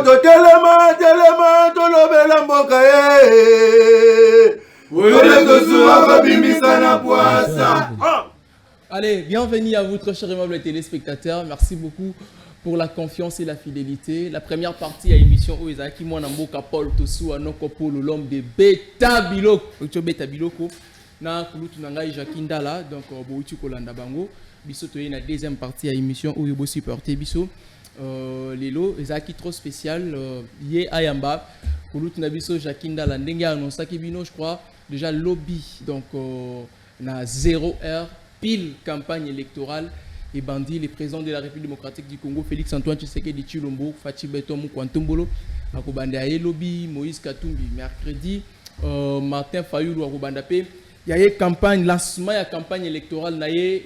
telema tolobela mboka Allez, bienvenue à vous, très chers aimables téléspectateurs. Merci beaucoup pour la confiance et la fidélité. La première partie à l'émission où Ezaki Mwanamboka Paul Tosu Anoko Polo, l'homme de Beta Biloko. Na kulutu nanga Jakindala, donc Bouti Kolanda Bango. Biso toye na deuxième partie à l'émission où Yobo supporter Biso. Lelo Ezaki trop spécial. Yé Ayamba. Kulutu na Biso Jakindala. Ndenge anonsaki bino, je crois, déjà lobby. Donc, na 0 heure. Pile campagne électorale et bandit le président de la République démocratique du Congo Félix Antoine Tshisekedi Tshilombo Fachi Beton Mukwantombolo akobanda ya lobby Moïse Katumbi mercredi Martin Fayulu akobanda pe ya campagne lancement ya campagne électorale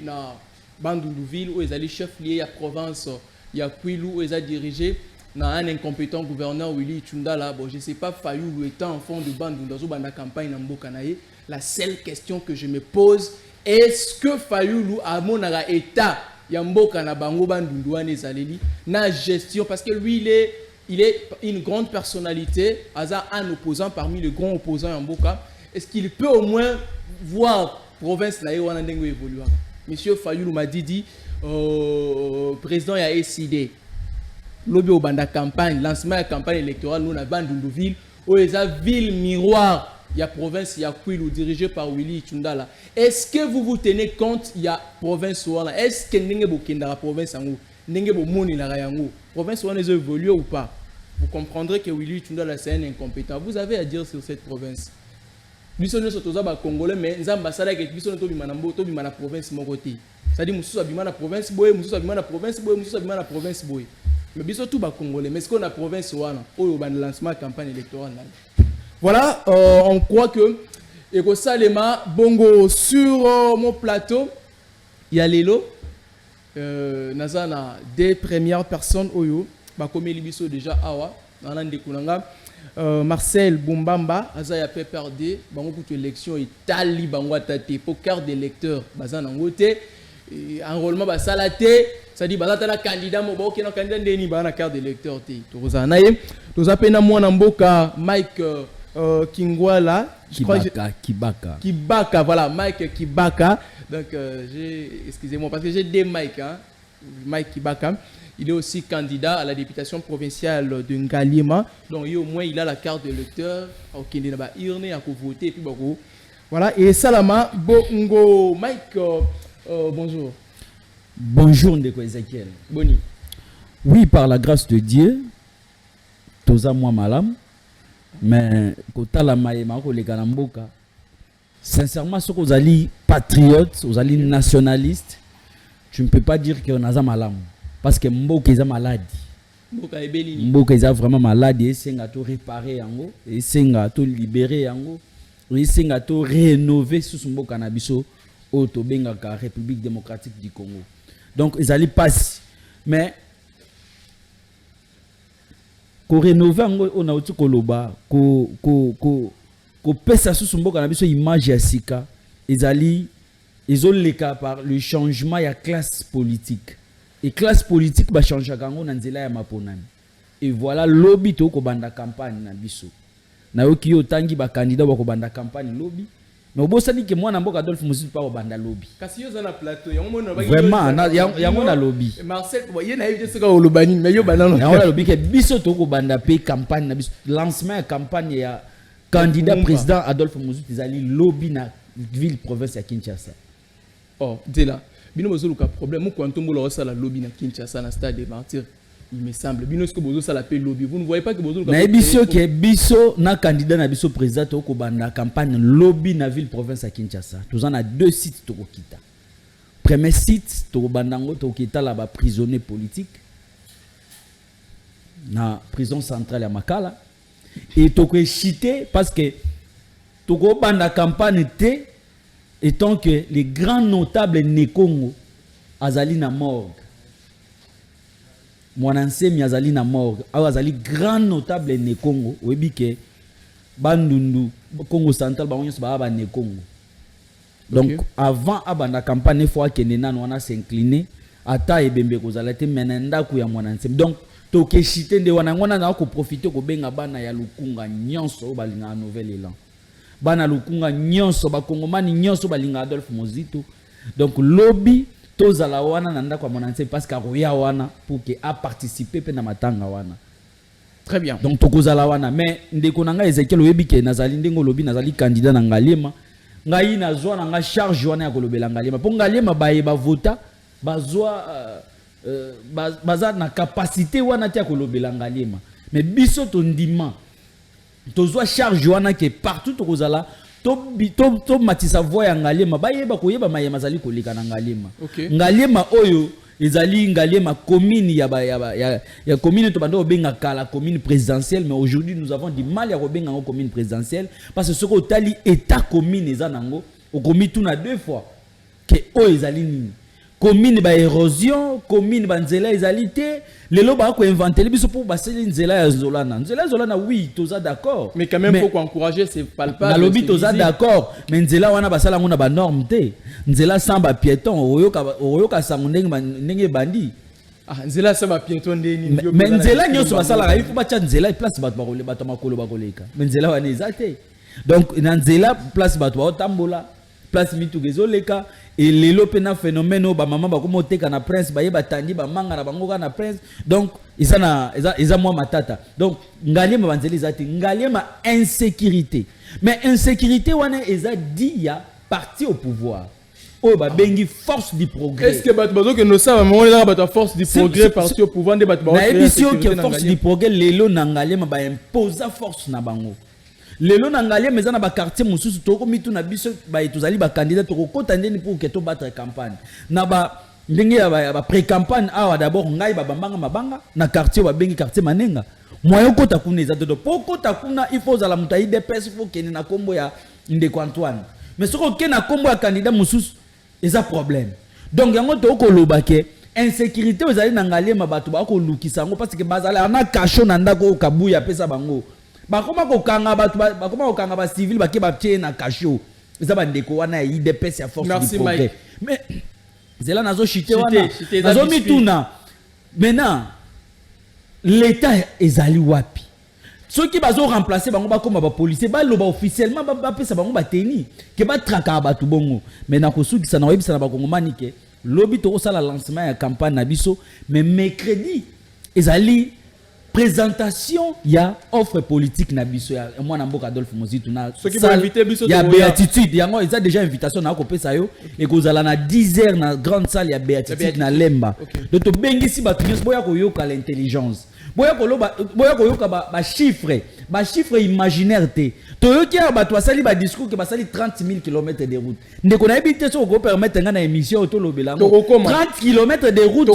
na Bandundu-ville où ezali chef lié à province ya Kwilu où ezali dirigé na un incompétent gouverneur Willy Tshundala. Bon, je sais pas Fayulu étant en fond de Bandundu dans banda campagne na mboka na ye. La seule question que je me pose, est-ce que Fayulu a mon état Yamboka na bango bandundu wana ezaleli na gestion parce que lui il est une grande personnalité, un opposant parmi les grands opposants Yamboka. Est-ce qu'il peut au moins voir province là wana ndenge évoluer? Monsieur Fayulu m'a dit président ya SID lobby au banda campagne lancement de campagne électorale nous na Bandundu-ville où eza ville miroir. Il y a province, il y a Kwilu dirigé par Willy Tshundala. Est-ce que vous vous tenez compte il y a province ouana? Est-ce que n'enge bokenda la province ango? N'enge bomoni la rayango? Province ouana est évolué ou pas? Vous comprendrez que Willy Tshundala c'est un incompétent. Vous avez à dire sur cette province. Biso ne sotoza ba congolais mais nzamba sala ke biso ne tobima na mbo tobima na province mokoti. Ça dit mususu abima na province boye, mususu abima na province boye, mususu abima na province boye. Mais biso tout ba congolais mais est-ce qu'on a province ouana? Oyo ban lancement campagne électorale là. Voilà, on croit que Eko Salema Bongo sur mon plateau, il y a Lelo, Nazana des premières personnes Oyo, Bakome Libiso déjà Awa, Nanande Kunanga, Marcel Bumbamba, Azaya PPRD, Bango pour élection et Tali Bango Tate, pour carte d'électeur, Bazan Angote, enrôlement Basalate, ça dit Bazatala candidat, Mobo qui est un candidat de Nibana carte d'électeur, Torozanaye, Tozapena Mwanamboka, Mike. Kingwala, Kibaka, voilà, Mike Kibaka. Donc, excusez-moi, parce que j'ai des Mike, hein, Mike Kibaka. Il est aussi candidat à la députation provinciale de Ngaliema. Donc, au moins, il a la carte de lecteur. Ok, il a urné à voter. Puis, voilà, et Salama, Bongo, Mike, bonjour. Bonjour, Ndeko Ezekiel. Boni. Oui, par la grâce de Dieu, Toza moi malam. Mais quand la maïma ko le kanamboka sincèrement ce que vous allez patriote vous allez nationaliste tu ne peux pas dire que on a malam parce que mboka est malade mboka est vraiment malade et c'est à tout réparer yango et c'est à tout libérer yango et c'est à tout rénover sous son mboka na biso auto bengaka République démocratique du Congo donc ils allaient passer mais ko rénover on a outi koloba ko pesa sous mboka na biso image ya sika ezali ezoleka par le changement ya classe politique et classe politique ba changer kango na nzela ya maponami et voilà lobby to ko banda campagne na biso na yoki yo tangi ba candidat ba ko banda campagne lobby mais obosani ke mwana mboka Adolphe Muzitu pa ko banda lobby kasi yo za na plateau yango mona ba vraiment yango na lobby Marcel ko ye na yé seka olobani mais yo banano yango na lobby ke biso to ko banda pe campagne na biso lancement ya campagne ya candidat président Adolphe Muzitu ezali lobby na ville province ya Kinshasa. Oh dela bino bozoluka problème mo kwantombola osala lobby na Kinshasa na stade des Martyrs. Il me semble bino est-ce que bozo sala pe lobby vous ne voyez pas que bozoluka mais biso ke biso na candidat na biso président to ko banda campagne lobby na ville province ya Kinshasa tous en a deux sites to ko kita premier site to ko bandango to kita là ba prisonnier politique na prison centrale ya Makala et to ko chité parce que to ko banda campagne té étant que les grands notables Nekongo azali na morgue Mwanansemi azali na morgue azali grand notable Nekongo webi ke Bandundu Congo central ba nyonso ba Nekongo donc okay. Avant abanda campagne fois que nena wana s'incliner ata ebembe kozala te menenda ku ya Mwanansemi donc toke chité nde wana ngona na ko profiter ko benga bana ya lukunga nyonso balinga nouvel élan bana lukunga nyonso ba kongomani nyonso balinga Adolphe Mozito donc lobby tozala wana na ndako monanse parce que roya wana pour que a participer pe na matanga wana. Très bien. Donc tokozala wana mais ndeko nanga Ezekiel oyebi ke nazali ndengo lobby nazali candidat na Ngaliema ngai nazwa na nga charge wana ya kolobela Ngaliema po Ngaliema baye ba vota bazwa baza na capacité wana tia kolobela Ngaliema mais biso to ndima tozwa charge wana ke partout tokozala to matisa voix ya Ngaliema bayeba koyeba mayema zali koleka na Ngaliema. Okay. Ngaliema oyo ezali Ngaliema commune ya commune to bando benga kala commune présidentielle mais aujourd'hui nous avons du mal ya kobenga ngo commune présidentielle parce que ce ko tali état commune eza nango o komi tuna deux fois que o ezali nini commune ba érosion commune ba nzela ezalité lelo ba ko inventer le biso pour baseli nzela ya Zolana oui toza d'accord mais quand même faut encourager c'est palpable na lobi toza d'accord mais nzela wana basala ngona ba norme te nzela samba piéton oyoka sango ndenge bandi nzela samba piéton ndeni mais nzela nyonso basala il faut bacha nzela place bato makolo bakoleka mais nzela wana ezate donc na nzela place bato batambola place mitugezoleka et lelo pena phénomène ba maman ba komo teka na prince ba yeba tandi ba manga na bango na prince donc isa moi matata donc Ngaliema banzeli ezati Ngaliema insécurité mais insécurité wana eza dia parti au pouvoir oh ba bengi force du progrès est-ce que bato que nous savons on est bato force du progrès parti au pouvoir de bato ba na émission que force du progrès lelo na Ngaliema ba imposer force na bango lelo na Ngaliema eza na ba quartier mususu toko mitu na biso ba etozali ba candidat toko kota ndeni pour que to battre campagne na ba ndenge ya ba pré-campagne awa d'abord ngai ba bambanga mabanga na quartier ba bengi quartier Manenga moyo kota kuna eza dodo poko ta kuna il faut za la muta IDPS faut que na kombo ya Ndeko Antoine mais soko ke na kombo ya candidat mususu eza problème donc yango to ko lobake insécurité ozali na Ngaliema bato ba ko lukisa ngo parce que bazala na cacho na ndako kabuya pesa bango bakoma kokanga bato bakoma kokanga ba civil bake ba tie na cacho eza ba ndeko wana ya IDPS ya force du progrès mais zela nazo chité wana nazo mituna maintenant l'état ezali wapi ceux qui bazo remplacer bango bakoma ba policier ba loba officiellement ba pesa bango ba teni ke ba traka ba tu bongo mais na kosukisa na webisa na bakongomani ke lobi to sala lancement ya campagne na biso mais mercredi ezali présentation ya offre politique na biso ya moi na mboka Adolphe Mozito na ya béatitude yango eza déjà invitation na ko pesa yo et kozala na 10h na grande salle ya béatitude na Lemba donc to bengisi ba tunyos boya ko yoka l'intelligence boya ko yoka ba chiffre imaginaire te to yoki ba to asali ba discours ke basali 30 000 km de route ndeko na ebité so ko permettre nga na émission to lobela 30 km de route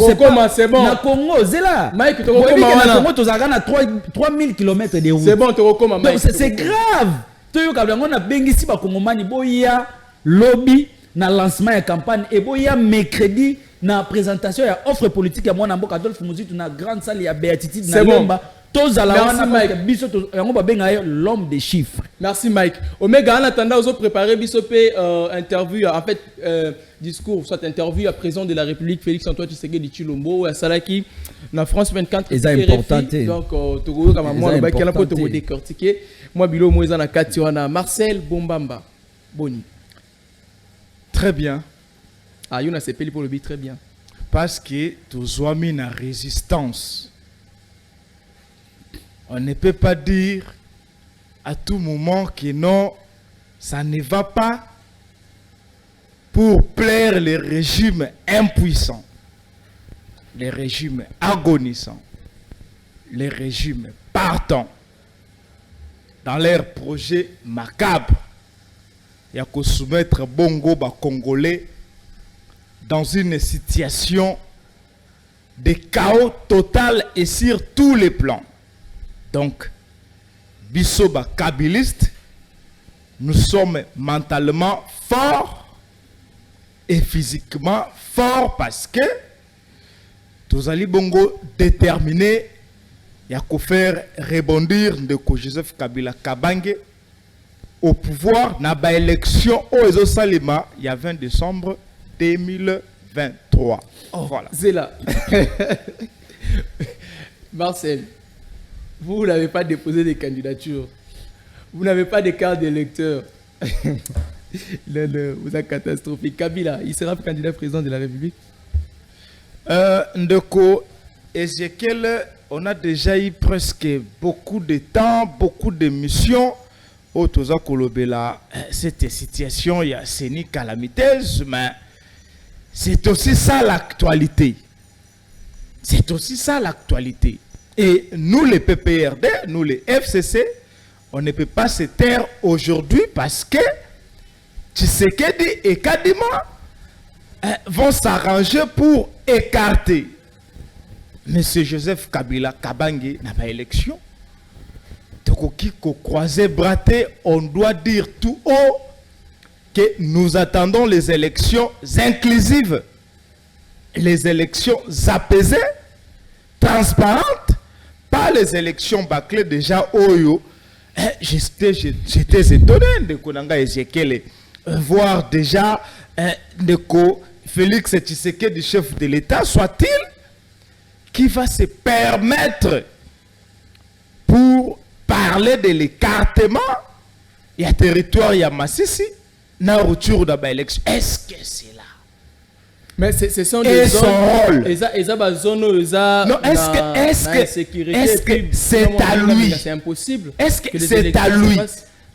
c'est bon na Congo zela Mike to koma na Congo to zagana 3000 km de route c'est bon to koma Mike c'est grave to yoka bango na bengisi ba kongomani boya lobby na lancement ya campagne et boya mercredi na présentation ya offre politique ya mwana mboka Adolphe Mozito na grande salle ya béatitude na Lemba tozala wana Mike biso to yango ba benga l'homme des chiffres. Merci Mike. Omega en attendant aux autres préparer biso pe interview en fait discours soit interview à président de la République Félix Antoine Tshisekedi Tshilombo à Salaki na France 24 c'est important donc togo kama moi ba kala ko to décortiquer moi bilo mo eza na kati wana Marcel Bombamba Boni. Très bien. Ah yona sepeli pour le but très bien parce que tozwa mis na résistance. On ne peut pas dire à tout moment que non, ça ne va pas pour plaire les régimes impuissants, les régimes agonisants, les régimes partants dans leurs projets macabres. Il y a qu'à soumettre Bongo ba Congolais dans une situation de chaos total et sur tous les plans. Donc, Bissoba kabiliste, nous sommes mentalement forts et physiquement forts parce que tous Ali Bongo déterminés, il y a qu'à faire rebondir de Joseph Kabila Kabange au pouvoir dans l'élection au Salima, il y a 20 décembre 2023. Oh, voilà. C'est là. Marcel, vous n'avez pas déposé de candidature. Vous n'avez pas de carte d'électeur. Vous êtes catastrophique. Kabila, il sera candidat président de la République. Ndeko, Ezekiel, on a déjà eu presque beaucoup de temps, beaucoup d'émissions. Autoza Kolobela, cette situation, il y a CENI calamiteuse, mais c'est aussi ça l'actualité. C'est aussi ça l'actualité. Et nous, les PPRD, nous, les FCC, on ne peut pas se taire aujourd'hui parce que Tshisekedi et Kadima vont s'arranger pour écarter M. Joseph Kabila Kabange n'a pas élection. Donc, croisé braté, on doit dire tout haut que nous attendons les élections inclusives, les élections apaisées, transparentes, pas les élections bâclées déjà Oyo. J'étais étonné de Konanga Ezekiel voir déjà de Félix Tshisekedi, du chef de l'État, soit-il qui va se permettre pour parler de l'écartement, il y a territoire, il y a Massissi, na rupture de l'élection. Est-ce que c'est là? Mais ce sont des zones. Non, est-ce que c'est à lui? C'est impossible. Est-ce que c'est à lui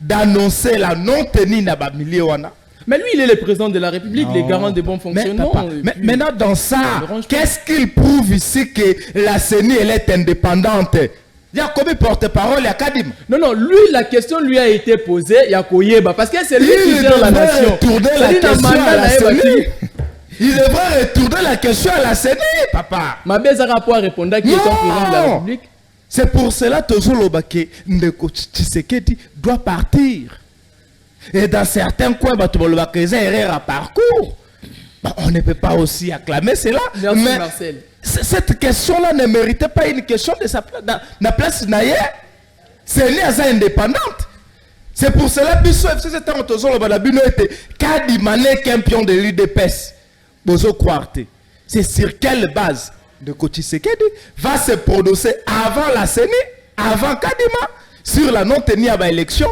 d'annoncer la non-tenue na Bamiliewana? Mais lui, il est le président de la République, les garants de bon fonctionnement. Mais maintenant, dans ça, qu'est-ce qu'il prouve ici que la CENI elle est indépendante? Il y a combien de porte-parole, il y a Kadim? Non, lui, la question lui a été posée, il y a Koyeba, parce que c'est lui qui gère la nation. Il devrait retourner la question à la CENI, papa. Ma belle rapport à répondre qui est ton président de la République. C'est pour cela que Tozolobake Ndeko Tshisekedi doit partir. Et dans certains coins, erreur à parcours. On ne peut pas aussi acclamer cela. Merci, mais Marcel. Cette question-là ne méritait pas une question de sa place naïe. C'est une indépendante. C'est pour cela que c'était un Tozolo Badabino était Kadimane campion de l'UDPS. Bozo Kouarte. C'est sur quelle base de Tshisekedi va se prononcer avant la CENI, avant Kadima, sur la non-tenue à l'élection,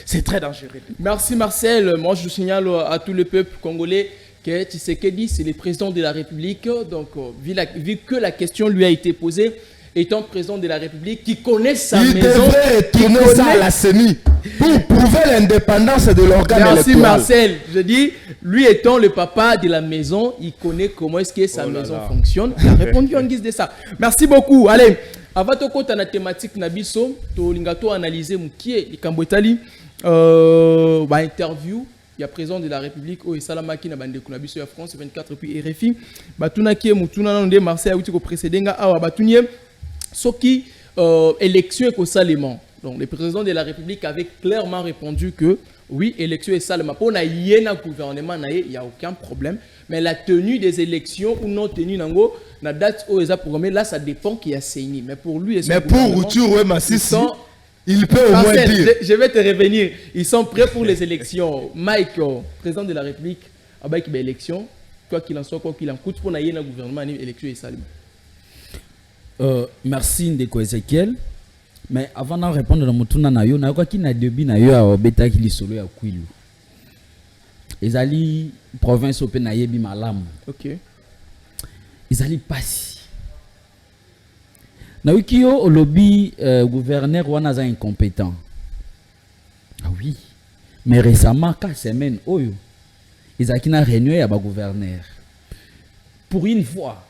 c'est très dangereux. Merci Marcel. Moi je signale à tout le peuple congolais que Tshisekedi c'est le président de la République. Donc vu que la question lui a été posée, étant président de la République qui connaît sa maison. Il devrait retourner ça à la CENI pour prouver l'indépendance de l'organe électoral. Merci Marcel. Je dis, lui étant le papa de la maison, il connaît comment est-ce que sa maison fonctionne. Il a répondu en guise de ça. Merci beaucoup. Allez. Avant de côté la thématique Nabiso, to lingato analyser mukie likambo etali interview il y a président de la République au Salamaki na bande Nabiso ya France 24 puis RFI batuna kie mutuna nande Marseille uti ko précédenga awa batunie soki élection ko salement. Donc le président de la République avait clairement répondu que oui, élection est salement pour na yena gouvernement na il y a aucun problème, mais la tenue des élections ou non tenue nango la date où ils ont programmé, là ça dépend qui a saigné. Mais pour lui et son mais pour Routour, il peut au moins dire. Je vais te revenir. Ils sont prêts pour les élections. Mike, président de la République, avec une élection, quoi qu'il en soit, quoi qu'il en coûte, pour naïe le gouvernement, l'élection est salement. Merci Ndeko Ezekiel. Mais avant de répondre à mon tour, nayo, na quoi qui n'a début nayo à beta qui li solo ya Kwilu. Ezali province open na yebi malam. OK. Ils allaient passer. Na wikio au lobby gouverneur wanaza incompétent. Ah oui. Mais récemment, 4 semaines, oyo, ils ont une réunion à ba gouverneur. Pour une fois,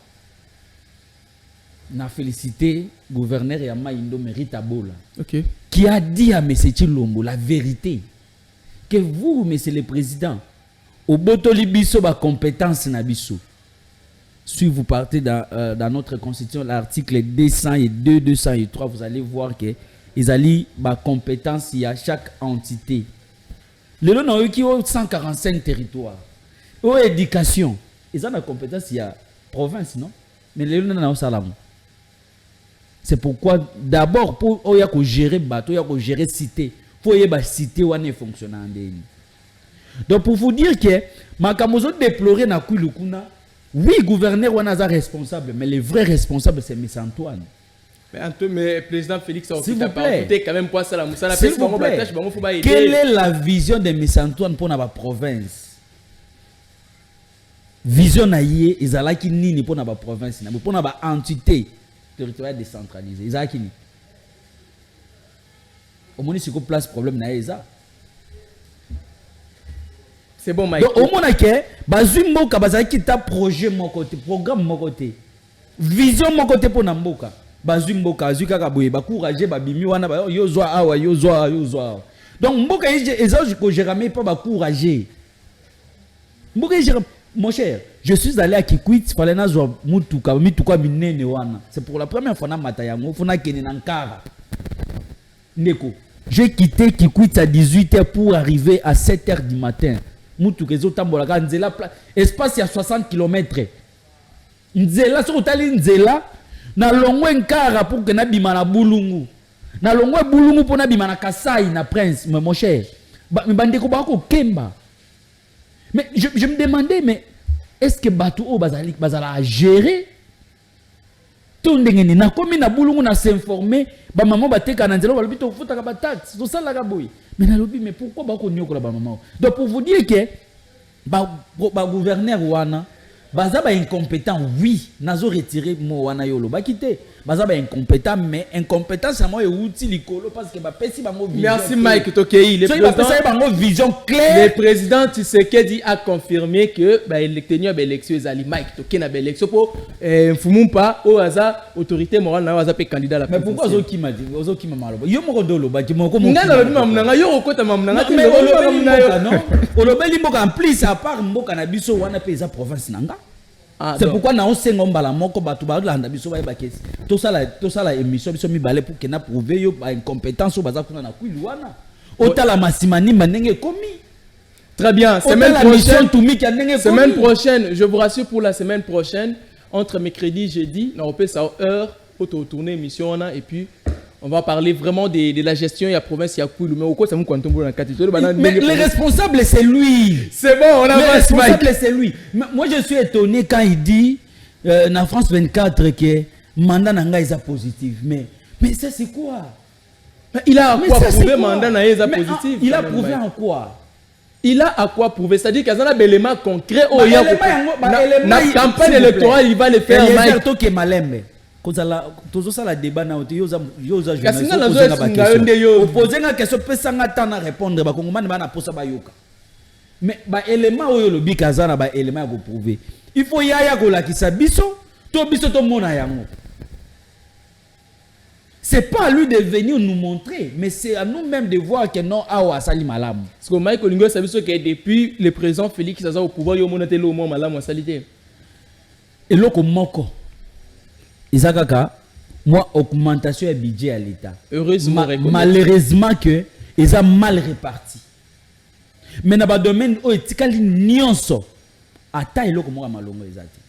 na félicité gouverneur Yama Indo Merita Bola. OK. Qui a dit à M. Chilombo la vérité que vous, monsieur le président, au botoli biso ba compétence na biso. Si vous partez dans notre constitution, l'article 202, 203, vous allez voir que ils allaient ma compétence il y a chaque entité. Le lot n'a eu qui 145 territoires. Au éducation, ils ont la compétence il y a province, non? Mais le lot n'a pas salam. C'est pourquoi d'abord pour y a que gérer bateau, y a que gérer cité, faut y a cité où on fonctionne en. Donc pour vous dire que ma camozo déplorer na Kouilukuna Oui, gouverneur on a responsable, mais le vrai responsable c'est M. Antoine. Mais président Félix, s'il vous plaît, quand même pas ça la moussa. S'il vous plaît, quelle est la vision de M. Antoine pour la province? Vision naïe, ezalaki nini pour la province, pour la entité territoriale décentralisée. Ezalaki ni. Au moins si place problème naïe ça. C'est bon, Mike. Donc au moins que bazumbo ka bazaki ta projet mon côté, programme mon côté, vision mon côté pour namboka. Bazumbo ka zuka ka boye ba courager ba bimi wana ba yo zwa awa yo zwa. Donc mboka ezo ko jamais pas ba courager. Mboka mon cher, je suis allé à Kikwit, il fallait nazo mutuka minene wana. C'est pour la première fois na matayango, fona kene nankara. Neko, j'ai quitté Kikwit à 18h pour arriver à 7h du matin. Mutuka ezo tambola nzela espace ya 60 km. Nzela so tali nzela na longwe nkara pour que na bima na bulungu. Na longwe bulungu pour na bima na Kasai na Prince, mon cher. Bandeko ba ko kemba. Mais je me demandais, mais est-ce que Batou Bazala a géré tout le monde? Na komi na bulungu na s'informer, ba maman bateka na nzelo balobi to futa ka taxe, to sala ka boy. Mais na lobi mais pourquoi ba ko nyoko la ba maman? Donc pour vous dire que ba gouverneur wana baza ba incompétent, oui, nazo retirer mo wana yolo ba quitter. Baza ba incompétent, mais incompétent c'est moi outil likolo parce que ba pesi ba mo vision. Merci Mike Tokei. Le président Tshisekedi a confirmé que ba électeur ba élection ezali Mike Tokei na ba élection pour Fumumpa au hasard autorité morale na waza pe candidat la. Mais pourquoi Zoki m'a dit Zoki m'a maloba yo moko dolo ba ki moko mo ngana lobi mamnanga yo okota mamnanga mais olobeli mboka en plus à part mboka na biso wana pe za province nanga. C'est pourquoi na on sengo mbala moko batu ba landa biso ba bakesi. To sala émission biso mi balé pour que na prouver yo ba incompétence au baza kuna na kwiluana. Otala masimani manenge komi. Très bien, semaine prochaine, je vous rassure pour la semaine prochaine, entre mercredi et jeudi, on peut ça heure pour tourner émission et puis on va parler vraiment de la gestion de la province. Mais le responsable, c'est lui. C'est bon, on a le responsable, c'est lui. Moi, je suis étonné quand il dit dans France 24 que le mandat n'a pas positif. Mais ça, c'est quoi? Il a à quoi prouver mandat n'a pas positif? Il a prouvé en quoi? Il a à quoi prouver? C'est-à-dire qu'il y a un élément concret. La campagne électorale, il va le faire. Tozo la débat na yoza opposé nga question pesa nga tana répondre ba kongomani ba na posa ba yoka mais ba élément oyo lo bikazana ba élément ko prouver il faut yaya ko la kisa biso to mona yango. C'est pas à lui de venir nous montrer, mais c'est à nous-mêmes de voir que non awa sali malam. Parce que Mike Olingo ça veut dire que depuis le président Félix Zaza au pouvoir yo monate lo mo malam salité et loko moko Isakaka, moi, augmentation du budget à l'État. Heureusement, malheureusement que ils ont mal réparti. Mais dans le domaine où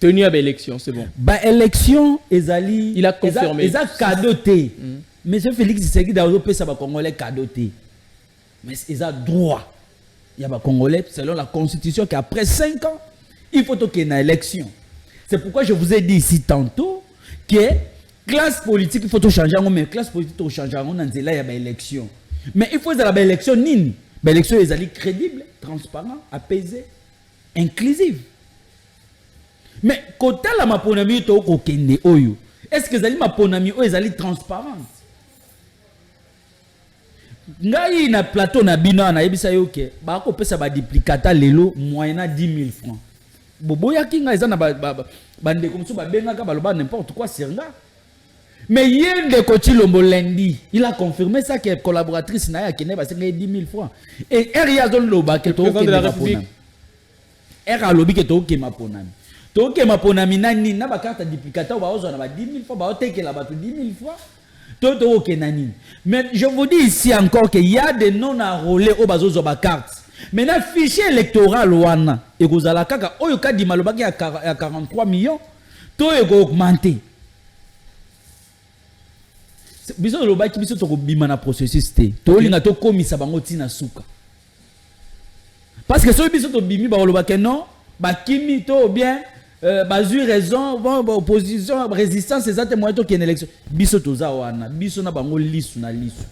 tenu à l'élection, c'est bon. Élection, il a confirmé. Ils ont cadoté. Monsieur Félix Tshisekedi a fait ça Congolais cadoté. Mais ils ont droit. Il y a des Congolais, selon la constitution, qu'après 5 ans, il faut qu'il y ait une élection. C'est pourquoi je vous ai dit ici tantôt que classe politique il faut tout changer mais classe politique tout changer on a là il y a élection mais il faut la élection nini élection est crédible transparent apaisée inclusive mais côté la maponami to ko kende oyo est-ce que zali maponami oyo zali transparente ngai na plateau na bino na yebisa yo ke ba ko pesa ba duplicata lelo moyena 10 000 francs boboya kinga eza na bande comme ça bengaka baloba n'importe quoi sirnga mais yende ko Chilombo lundi il a confirmé ça que collaboratrice na ya kene ba 10 000 francs et ria zone loba que to ke la République era lobi que to ke maponami nani na ba carte duplicata ba ozo na ba 10 000 francs ba otekela ba 10 000 francs to ke nani mais je vous dis ici encore que il y a des non enrôlés au bazo ba carte. Maintenant, fichier électoral wana et vous allez kaka oyo kadi malobaki à 43 millions, to ego augmenté. Biso lobaki biso to bima na processus té. To linga to komisa bango tina suka. Parce que so biso to bimi ba lobaki non, ba kimi to bien bazui raison bon opposition résistance c'est ça témoin to une élection biso toza wana biso na bango lisu na lisu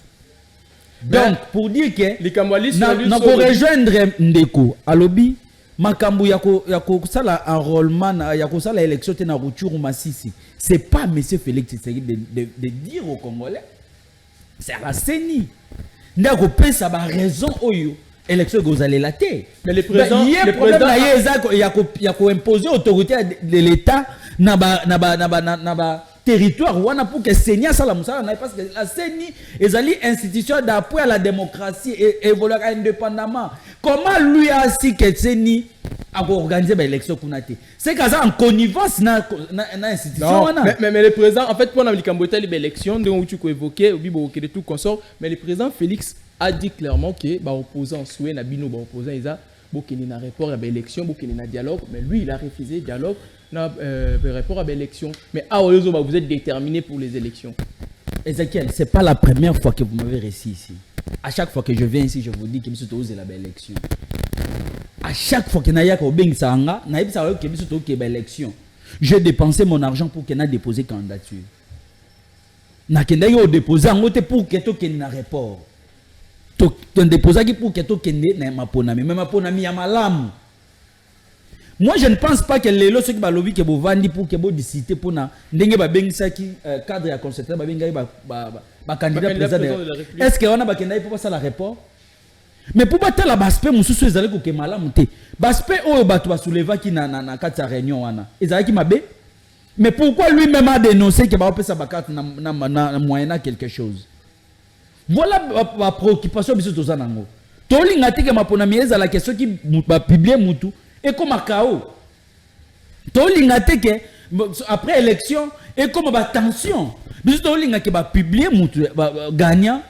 donc pour dire que les Camboualis na ko rejoindre ndeko alobi makambo ya ko sala enrôlement ya ko sala élection te na Rutshuru Masisi c'est pas monsieur Félix Tshisekedi de dire aux Congolais c'est la CENI ndako pesa ba raison oyo élection gozalela te mais le président le problème il y a imposer autorité de l'état na ba territoire wana pour que CENI sala musala parce que la CENI ezali institution d'appui à la démocratie et évoluer indépendamment. Comment lui a si que CENI a organisé ba élection kunate c'est kaza en connivence na institution wana mais le président en fait pour la Cambodge les élections dont tu évoqué de tout consort mais le président Félix a dit clairement que ba opposant souhait na bino ba opposant isa bokeni na rapport à l'élection bokeni na dialogue mais lui il a refusé dialogue na rapport à l'élection mais vous êtes déterminé pour les élections. Ezekiel, c'est pas la première fois que vous m'avez reçu ici. À chaque fois que je viens ici, je vous dis que monsieur Touzé la belle élection. À chaque fois que Naya ko beng sanga, naïb sa que monsieur Touzé belle élection. J'ai dépensé mon argent pour qu'il n'a déposé candidature. Na kenda yo déposer en côté pour que to ken na rapport. To déposer qui pour que to ken na maponami, mais maponami ya malamu. Moi, je ne pense pas que les lois qui ont lobby que vous vendez pour que vous décidez pour na ndenge ba bengisa ki cadre ya concerté ba bengai ba candidat président de la République. Est-ce que on a ba kenda pour ça la rapport? Mais pour battre la baspe mususu ezali ko ke malamu te. Baspe oyo batu ba soulever ki na kati ya réunion wana. Ezali ki mabe? Mais pourquoi lui-même a dénoncé que ba pesa ba carte na moyena quelque chose? Voilà la préoccupation biso tozanango. Tolinga te ke mapona mieza la question qui ba publier mutu. Et comme à Kao, après élection, et comme à tension, bis tolinga qui va publier gagnant,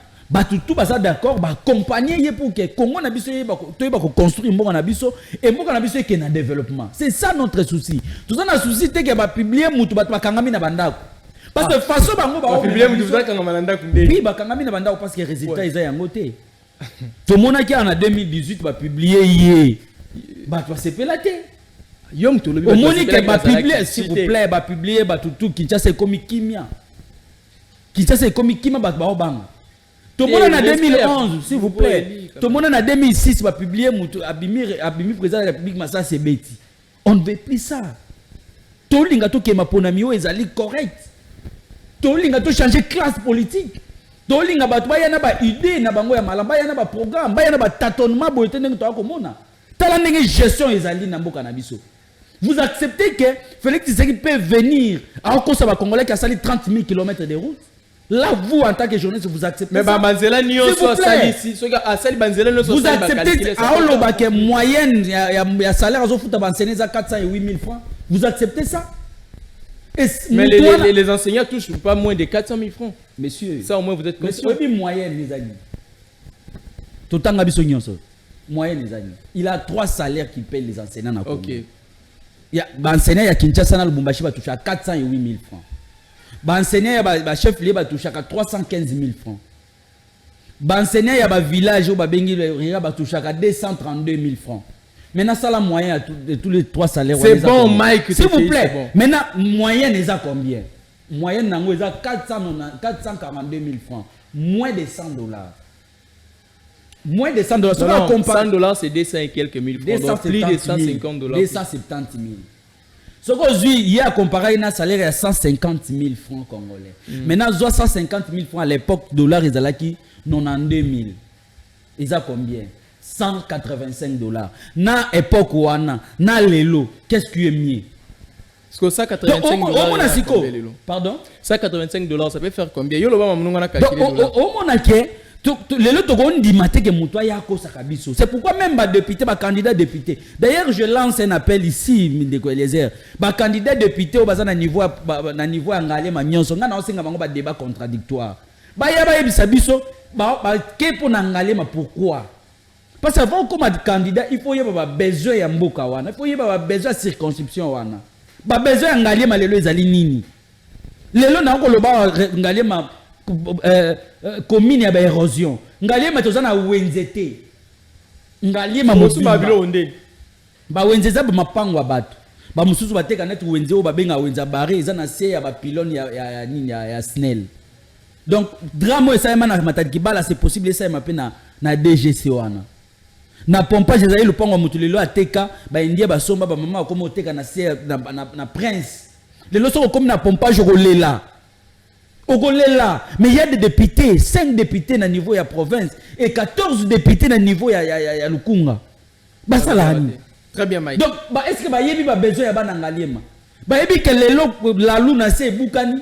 tout ça d'accord, accompagner pour que Congo na biso construire mbonga na biso et mbonga na biso qui na développement. C'est ça notre souci. Tout ça na souci te que va publier mutu ba kangami na bandako. Parce que façon bango ba publier mutu ba kangami na bandako ndé. Oui, ba kangami na bandako parce que résultat ils a yangoté. Tout le monde qui en 2018 va publier hier. Bah tu vas se pélater. Au Monique va publier s'il vous plaît, va publier bah tout Kinshasa c'est comme Kimia. Kinshasa c'est comme Kimia bah obama. Tout le monde en 2011 s'il vous plaît. Tout le monde en 2006 va publier Abimi président de la République Massa c'est Betty. On ne veut plus ça. Tout linga to ke maponamio ezali correct. Tout linga to changer classe politique. Tout linga ba to yana ba idée na bango ya malamba yana ba programme, ba yana ba tâtonnement boyete ndenge to akomona. Gestion ezali na mboka na biso. Vous acceptez que Félix Tshisekedi peut venir à Okosa Congolais qui a sali 30 000 km de route. Là, vous, en tant que journaliste, vous acceptez mais ça. Mais Banzela n'y a pas sali. Vous acceptez à Oloba que moyenne, il y a salaire à Zofuta Banzene à 408 000 francs. Vous acceptez ça? Mais les enseignants touchent pas moins de 400 000 francs. Monsieur, ça au moins vous êtes conscient. Monsieur, moyenne, les amis. Tout en habitant moyenne les amis. Il a 3 salaires qui payent les enseignants à Congo. OK. Il y a enseignant à Kinshasa na Lubumbashi va toucher à 408 000 francs. Enseignant à chef lié va toucher à 315 000 francs. Enseignant à village au Babengi va toucher à 232 000 francs. Maintenant ça la moyenne de tous les 3 salaires. C'est bon Mike, s'il vous plaît. Bon. Maintenant moyenne est à combien? Moyenne nango est à 442 000 francs. Moins de $100. Moins de $100. Non, $100 c'est 200 et quelques mille francs. Donc plus de $150. 270 000. Ce que il y a comparé un salaire à 150 000 francs congolais. Maintenant, 150 000 francs à l'époque, $, ils allaient qui 92 000. Ils ont combien? 185 $. Na époque wana, na lelo, qu'est-ce qui est mieux? Parce que 185 $. Pardon? 185 $, ça peut faire combien? Yo le ba mamunga na calculer $. C'est pourquoi même les députés, les candidats députés. D'ailleurs, je lance un appel ici, les candidats députés au niveau anglais, un débat contradictoire. Pourquoi? Parce qu'avant comme candidat, il faut y avoir besoin de mboka wana, il faut y avoir besoin de circonscription wana. Ba besoin angalé malelo ezali nini? Lelo na ko loba ngalé ma commune ya ba érosion. Ngalé ma tozana wenzete. Ngalé ma mosu babilo onde. Ba wenzeza ba mapango bato. ba mususu bateka net wenze o babenga wenza barre eza na se ya ba pylone ya SNEL. Donc drame ça na matadi kibala c'est possible ça ma pe na DGC wana. Na pompage ezali le pango mutulelo ateka ba india ba somba ba mama comme oteka na se na prince. Les lois comme na pompage ogolela. Ogolela, mais il y a des députés, 5 députés na niveau ya province et 14 députés na niveau ya Lukunga. Ba ça là. Très bien Mike. Donc est-ce que ba yebi ba besoin ya bana ngaliema. Ba yebi que lelo la luna se bukani.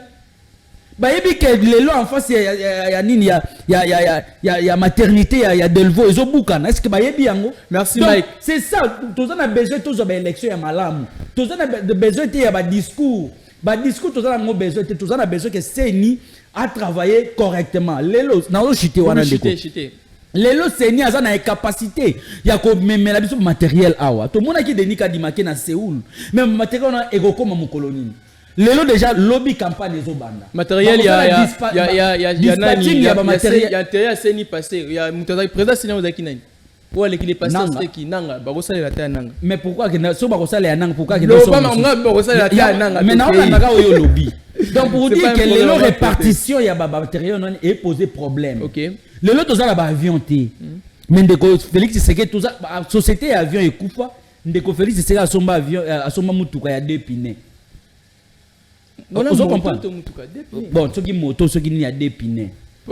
Ba yebi que lelo en face ya nini ya maternité ya Delvaux ezo bukana. Est-ce que ba yebi yango? Merci donc, Mike. C'est ça, tous on a besoin tous ba élection ya malamu. Tous on a besoin de ya ba discours. Ba discours tous on a besoin tous on a besoin que Seni a travaillé correctement. Lelo na o chité wana ndeko. Lelo Seni a na capacité ya ko memela biso matériel awa. To mona ki denika dimake na Séoul. Même matériel na ego comme mon colonie. Lelo déjà lobby campagne zo banda. Matériel il y a intérêt à Seni passé. Il y a mutaza président Seni ozaki nani. Pour aller qu'il est passé qui nanga ba kosala la terre nanga. Mais pourquoi que so ba kosala ya nanga pourquoi que no ba nga ba kosala la terre nanga. Mais na nanga oyo lobby. Donc pour dire que lelo répartition ya ba matériel non est posé problème. OK. Lelo tozala ba avion té. Mais ndeko Félix Tshisekedi toza société avion ekufa ndeko Félix Tshisekedi asomba avion asomba mutuka ya 2 pneus. Vous comprenez? Bon, ce qui moto, ce qui n'y a 2 pneus.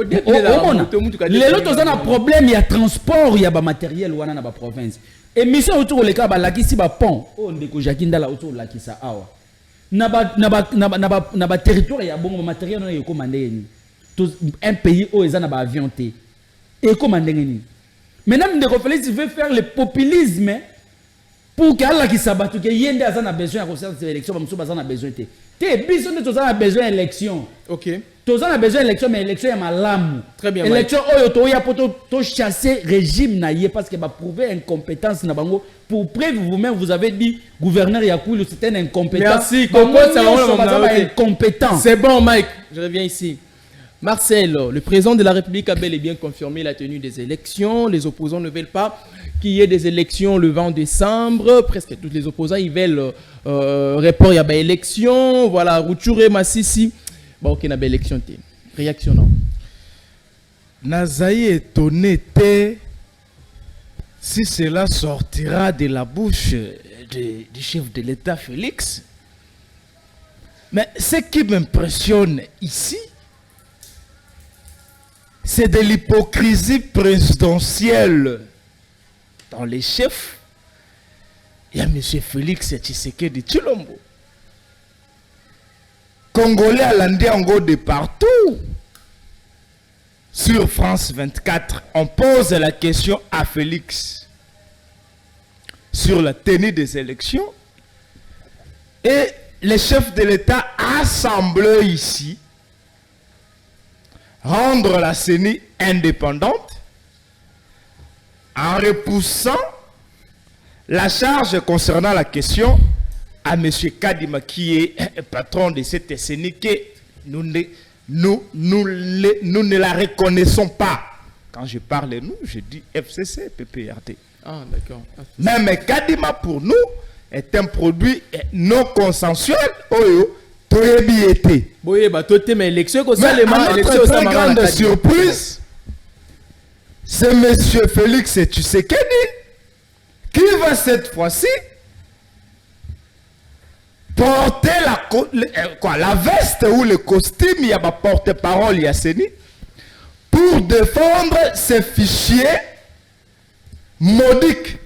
Les autres ont un problème, il y a transport, il y a des matériel ou dans la province. Et mission autour les cas, la qui ba pont, on déco Jakinda la autour la qui sa awa. Naba territoire il y a bon matériel on est commandé. Un pays où ils ont un avion té. Et commandé ni. Maintenant ndeko Félix veut faire le populisme pour que Allah qui s'abatte que yende a besoin de faire ces élections, comme a besoin de biso ne toza besoin d'élection. OK. Toza a besoin d'élection mais élection est malam. Très bien. Élection oyo to ya poto to chasser régime na yé parce que va prouver incompétence na bango pour preuve vous-même vous avez dit gouverneur Yakoulou c'était un incompétent. Merci. Coco ça va incompétent. C'est bon Mike, je reviens ici. Marcel, le président de la République a bel et bien confirmé la tenue des élections. Les opposants ne veulent pas qu'il y ait des élections le 20 décembre. Presque tous les opposants, ils veulent report, il y a des élections. Voilà, Routouré, Massissi. Bon, ok, il y a des élections. Réaction, non? Nazaï étonné si cela sortira de la bouche du chef de l'État Félix. Mais ce qui m'impressionne ici, c'est de l'hypocrisie présidentielle dans les chefs. Il y a M. Félix Tshisekedi Tshilombo. Congolais à l'Andiango de partout. Sur France 24, on pose la question à Félix sur la tenue des élections. Et les chefs de l'État assemblés ici rendre la CENI indépendante en repoussant la charge concernant la question à M. Kadima qui est patron de cette CENI que nous ne la reconnaissons pas. Quand je parle de nous, je dis FCC, PPRD. Ah, d'accord. Même Kadima pour nous est un produit non consensuel. Mais élection, notre très grande surprise, c'est M. Félix Tshisekedi qui va cette fois-ci porter la veste ou le costume, il y a ma porte-parole, Yasseni, pour défendre ces fichiers maudiques.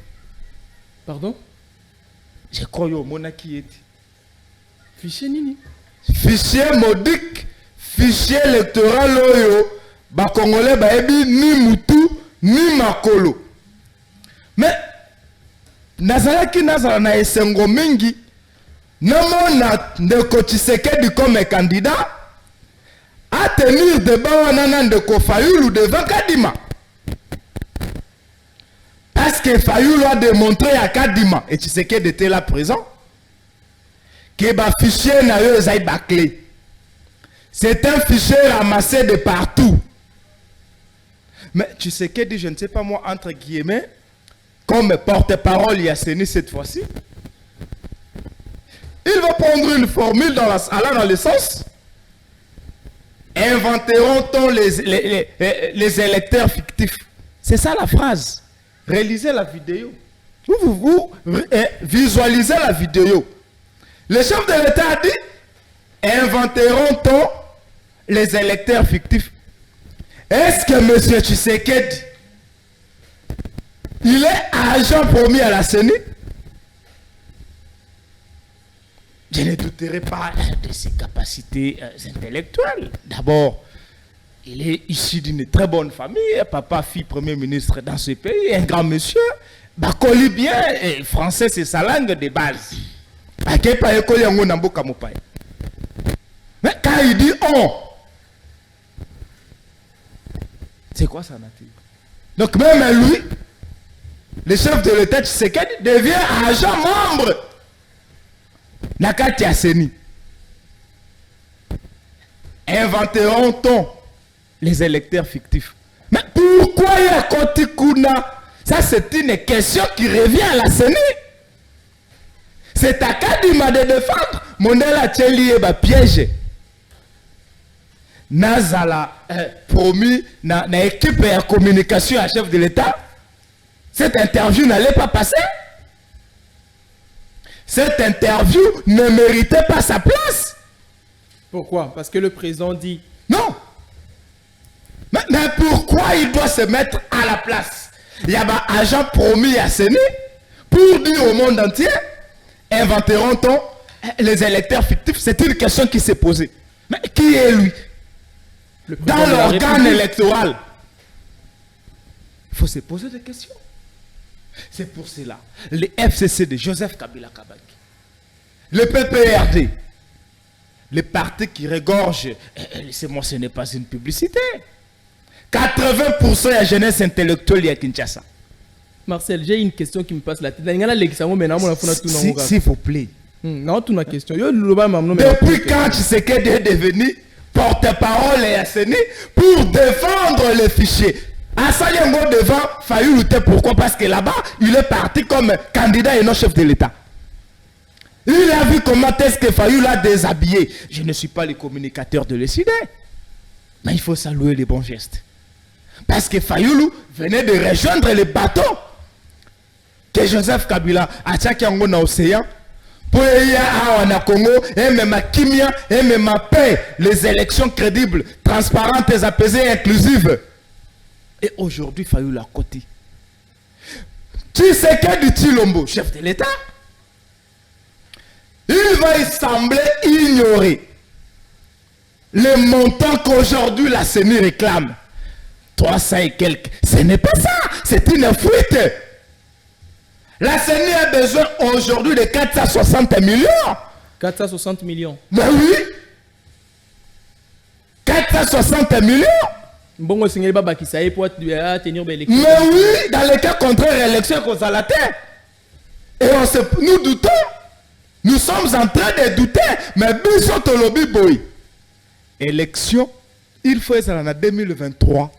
Pardon? Je crois que mon qui est. Fichier nini? Fichier maudique, fichier électoral oyo, ba Congolais ba ebi ni mutu ni makolo. Mais nazalaki nazala na esengo mingi, namona ndeko Tshisekedi comme candidat à tenir débat wana ndeko Fayulu devant Kadima. Parce que Fayulu a démontré à Kadima et Tshisekedi était là présent. Que ba fichier na yo ezai bâclé. C'est un fichier ramassé de partout. Mais tu sais que dit, je ne sais pas moi, entre guillemets, comme porte-parole Yasseni cette fois-ci, prendre une formule allant dans le sens. Inventeront-on les électeurs fictifs? C'est ça la phrase. Réalisez la vidéo. Vous visualisez la vidéo. Le chef de l'État a dit, inventeront-on les électeurs fictifs? Est-ce que M. Tshisekedi, il est agent promis à la CENI? Je ne douterai pas de ses capacités intellectuelles. D'abord, il est issu d'une très bonne famille. Papa, fille, premier ministre dans ce pays, un grand monsieur. Bakoli bien, et français c'est sa langue de base. Mais quand il dit on, c'est quoi sa nature? Donc même lui, le chef de l'État Tshisekedi devient agent membre Nakati Aseni. Inventeront-on les électeurs fictifs? Mais pourquoi il y a Kotikuna? Ça c'est une question qui revient à la CENI. C'est à Kadima de défendre. Mondela Tcheli est piège. Nazala promis na équipe de communication à chef de l'État. Cette interview n'allait pas passer. Cette interview ne méritait pas sa place. Pourquoi? Parce que le président dit... Non. Mais pourquoi il doit se mettre à la place? Il y a un agent promis à CENI pour dire au monde entier, inventeront-on les électeurs fictifs? C'est une question qui s'est posée. Mais qui est lui? Dans l'organe électoral. Il faut se poser des questions. C'est pour cela. Le FCC de Joseph Kabila Kabaki, le PPRD, le parti qui regorge, laissez-moi, ce n'est pas une publicité. 80% de la jeunesse intellectuelle à Kinshasa. Marcel, j'ai une question qui me passe la tête. S'il vous plaît. Non, tu as une question. Depuis quand Tshisekedi est devenu porte-parole et asséné pour défendre les fichiers? Assayengo devant Fayulu lutter. Pourquoi? Parce que là-bas, il est parti comme candidat et non chef de l'État. Il a vu comment est-ce que Fayulu l'a déshabillé. Je ne suis pas le communicateur de l'ECD. Mais il faut saluer les bons gestes. Parce que Fayulu venait de rejoindre le bateau que Joseph Kabila a tchaké en océan. Pour y aller au Congo, et même à Kimia, et même à paix, les élections crédibles, transparentes, apaisées et inclusives. Et aujourd'hui, Fayulu à côté. Tshisekedi Tshilombo, chef de l'État, il va sembler ignorer le montant qu'aujourd'hui la CENI réclame. 300 et quelques. Ce n'est pas ça, c'est une fuite. La CENI a besoin aujourd'hui de 460 millions. 460 millions. Mais oui. 460 millions. Bon, pour tenir l'élection. Mais oui, dans le cas contraire, l'élection cause à la terre. Et nous doutons. Nous sommes en train de douter. Mais Bissot Lobby Boy. Élection, il faut être en 2023.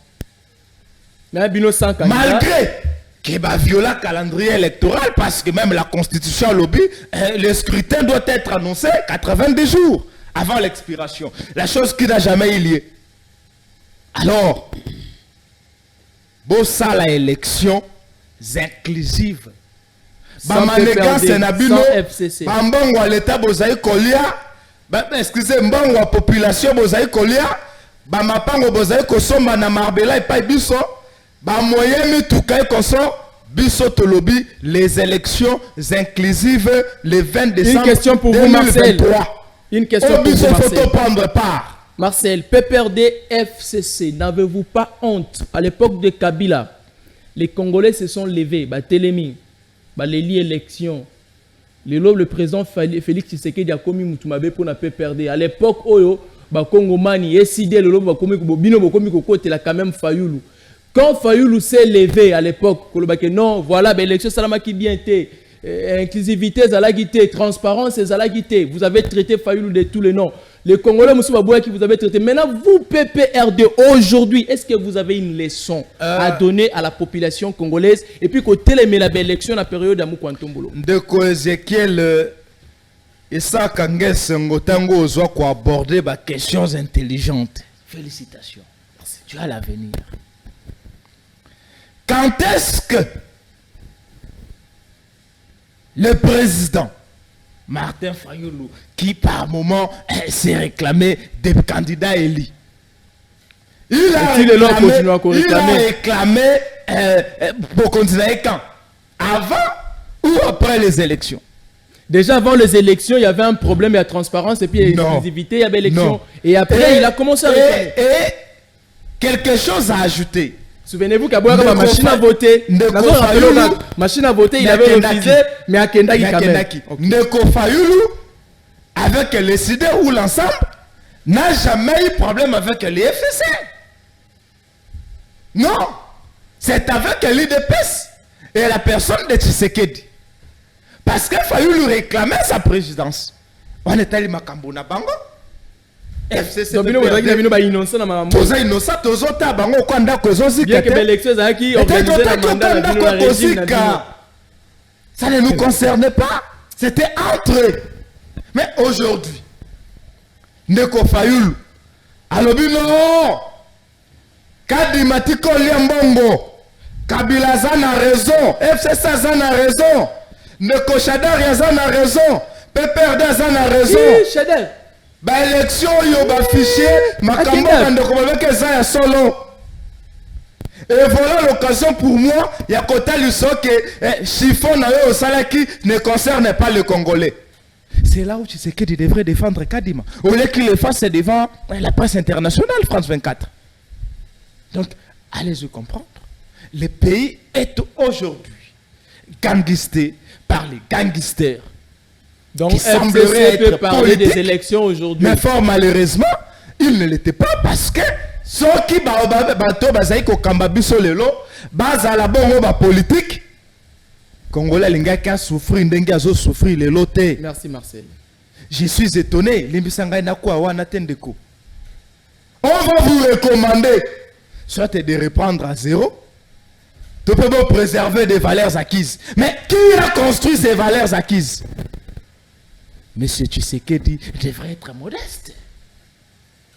Malgré qu'il va violer le calendrier électoral, parce que même la constitution lobby, le scrutin doit être annoncé 90 jours avant l'expiration. La chose qui n'a jamais eu lieu. Alors, ça la élection inclusive. Bamanégan Senabino, Bambongo l'État Bozaï Kolia, excusez, Mbongo population Bozaï Kolia, Bamapango Bozaï Kosomba na Marbella et Paibiso, Bamoyemi Toukaï Koso, Biso Tolobi, les élections inclusives le 20 décembre. Une question pour vous, Marcel. Une question pour vous, Marcel. Prendre part. Marcel, PPRD, FCC, n'avez-vous pas honte? À l'époque de Kabila, les Congolais se sont levés, Télémi, les élections. Le président Félix Tshisekedi a commis Moutoumabé pour la PPRD. À l'époque, Oyo, Kongomani, Eside, le lobo, Bino, Bokomi, la quand même Fayulu. Quand Fayulu s'est levé à l'époque, non, voilà, l'élection Salama qui bien été, inclusivité, zalagité, transparence, zalagité. Vous avez traité Fayulu de tous les noms. Les Congolais, qui vous avez traité. Maintenant, vous, PPRD, aujourd'hui, est-ce que vous avez une leçon à donner à la population congolaise? Et puis, côté les élections, la période d'Amou Kwantombolo. De quoi Ezekiel, Et ça, quand Sengotango ozwa ko aborder des questions intelligentes. Félicitations. Merci. Tu as l'avenir. Quand est-ce que le président Martin Fayoulou, qui par moment s'est réclamé des candidats élus, il a réclamé pour continuer quand? Avant ou après les élections? Déjà avant les élections, il y avait un problème, il y a transparence, et puis il y a exclusivité, il y avait élection. Et après, il a commencé à réclamer. Et quelque chose à ajouter. Souvenez-vous qu'Abouya ma machine à voter. Machine à voter, il avait refusé, mais à Kendaki quand même. Ndeko Fayoulou, avec les CD ou l'ensemble, n'a jamais eu problème avec les FCC. Non, c'est avec l'IDPS et la personne de Tshisekedi. Parce que Fayoulou réclamait sa présidence. On est allé Makambo na bango. FCC donc nous avons innocent na maman. Toza innocent tozo ta bango ko ndako ezozi bien que l'élection za qui organisé la mandat la ville la régime. Ça ne nous concernait pas. C'était entre eux. Mais aujourd'hui, Ndeko Fayoulou alobi non. Kadimatiko Liambongo. Kabila Zana a raison. FCC Zana a raison. Ndeko Shadar Zana a raison. PPRD Zana a raison. Shadar. Ba élection yo ba fichier makambo ndeko babeke za ya solo. Et voilà l'occasion pour moi, il y a côté que chiffon na yo salaki ne concerne pas le Congolais. C'est là où tu sais qu'il devrait défendre Kadima. Au lieu qu'il le fasse devant la presse internationale, France 24. Donc, allez-y comprendre. Le pays est aujourd'hui gangusté par les gangsters. Donc, FCC peut parler des élections aujourd'hui. Mais fort malheureusement, il ne l'était pas parce que ceux qui bato bazai ko kamba biso lelo bazala bongo ba politique Congolais linga ka souffrir ndenge azo souffrir lelo te. Merci Marcel. Je suis étonné limbisanga na kwa wana tendeko. On va vous recommander soit de reprendre à zéro. Tu peux pas préserver des valeurs acquises. Mais qui a construit ces valeurs acquises? Monsieur Tshisekedi devrait être modeste.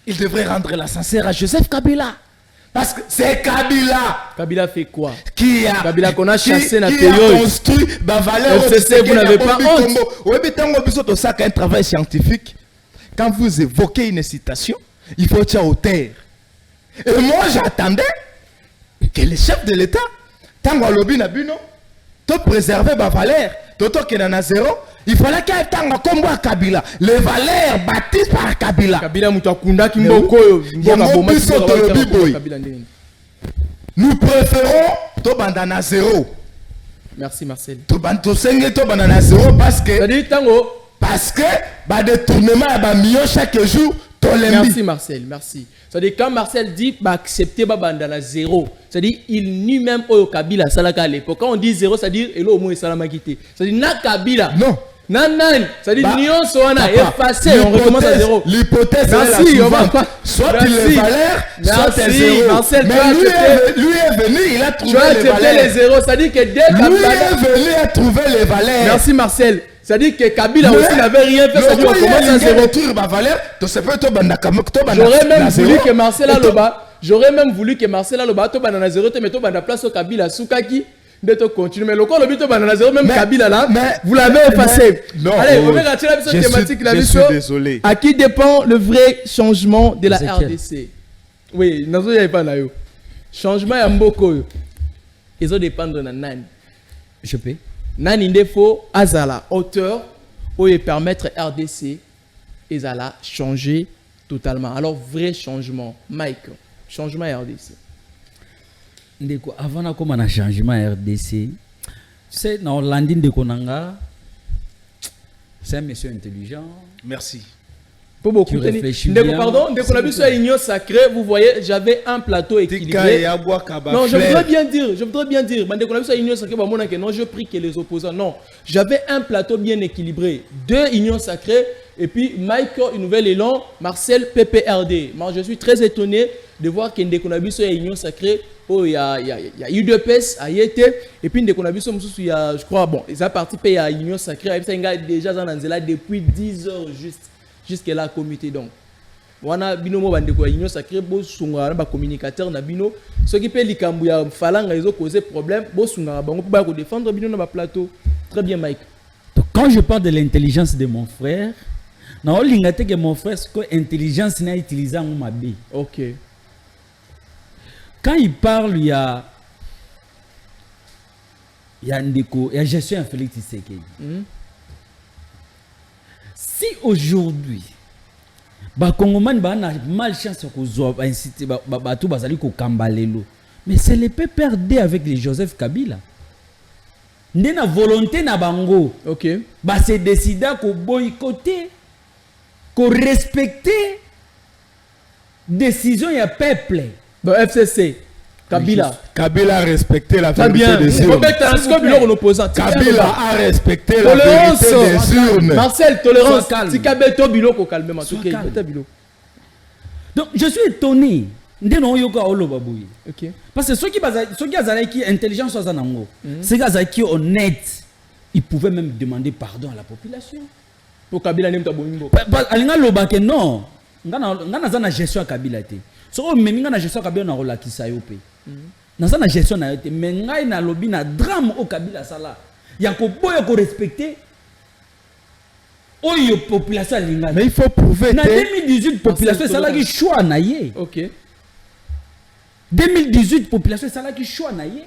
Il devrait rendre l'ascenseur à Joseph Kabila. Parce que c'est Kabila. Kabila fait quoi? Qui a, Kabila qu'on a chassé dans qui a construit ma valeur. FCC, vous n'avez pas honte. Oui, mais tant que ça un travail scientifique, quand vous évoquez une citation, il faut être hauteur. Et moi, j'attendais que le chef de l'État, tant que lobby n'a bu non, tu préserver ma valeur, toto qui en a zéro. Il fallait qu'il y ait un combo à Kabila. Les valeurs bâties par Kabila. Kabila Moutakunda qui nous préférons Tobandana zéro. Merci Marcel. Tobandana zéro parce que bah détournement à million chaque jour. Merci Marcel, merci. C'est-à-dire quand Marcel dit bah accepter Bandana zéro, c'est-à-dire il nie même au Kabila Salaka à l'époque. Quand on dit zéro, c'est-à-dire et là au moins Salama quitté. C'est-à-dire na Kabila. Non. Non, c'est-à-dire Nyon Soana effacé, on recommence à zéro. L'hypothèse merci, on va pas. Soit il est valeur, soit zéro. Marcel, mais lui est venu, il a trouvé les valeurs. Les zéros, c'est-à-dire que dès Kabila. Lui est venu à trouver les valeurs. Merci Marcel. C'est-à-dire que Kabila aussi n'avait rien fait, ça dit on commence à zéro. J'aurais même voulu que Marcel Aloba, to banana zéro, te metto banda place au Kabila Soukaki. De continuer, mais le corps le but banana zéro, même Kabila là, vous l'avez effacé. Allez, on va retirer la thématique là. Je suis désolé. À qui dépend le vrai changement de la RDC? Oui, nous n'avons pas là. Changement à Mboko. Ils ont dépendre de Nan. Je peux. Nan Indefo, Azala, auteur, où il permettre RDC, Azala changer totalement. Alors, vrai changement. Mike, changement RDC. Avant de na changement RDC, tu sais, dans Landine de Konanga, c'est un monsieur intelligent. Merci. Pour beaucoup de pardon, dès qu'on a vu sur l'union sacrée, vous voyez, j'avais un plateau équilibré. Non, je voudrais bien dire, mais dès qu'on a vu sur l'union sacrée, non, je prie que les opposants. Non, j'avais un plateau bien équilibré. 2 unions sacrées, et puis Mike, une nouvelle élan, Marcel, PPRD. Moi, je suis très étonné. de voir que ndeko na biso ya union sacrée oh il y a UDPS a été et puis ndeko na biso mususu il y a je crois bon ils a participé à union sacrée déjà dans Nzela depuis 10 heures jusqu'à la comité donc wana bino mo bandeko ya union sacrée bo sunga ba communicateur na bino ce qui peut likambu ya falanga ils ont causé problème bo sunga bango pour ba ko défendre bino na ba plateau très bien Mike. Donc, quand je parle de l'intelligence de mon frère non lingate que mon frère ce que intelligence n'a utilisé en mabe. OK. Quand il parle il y a ndeko il y a gestion à Félix Tshisekedi. Si aujourd'hui Bakongomani ba na malchance kozwa ba inciter ba tout bazali ko kambalelo mais c'est le PPRD avec les Joseph Kabila ndena volonté na bango OK ba se décida ko boycotter ko respecter décision ya peuple bon FCC Kabila a respecté la vérité des urnes. Kabila a respecté la vérité des urnes. Marcel, tolérance. Tikabeto biloko calmement. Donc je suis étonné. OK. Parce que ceux qui ont intelligence sont ceux qui sont honnêtes, ils pouvaient même demander pardon à la population. Pour Kabila n'aime ta bomimbo. Alinga lobake non. Ngana zana gestion à Kabila te. So même ngana gestion à Kabila na rolakisa yo pe. Dans la gestion na été mais ngai na lobby na drame au Kabila sala ya ko boya ko respecter oyo population linga mais il faut prouver na 2018 population sala ki choix na ye. OK 2018 population sala ki choix na ye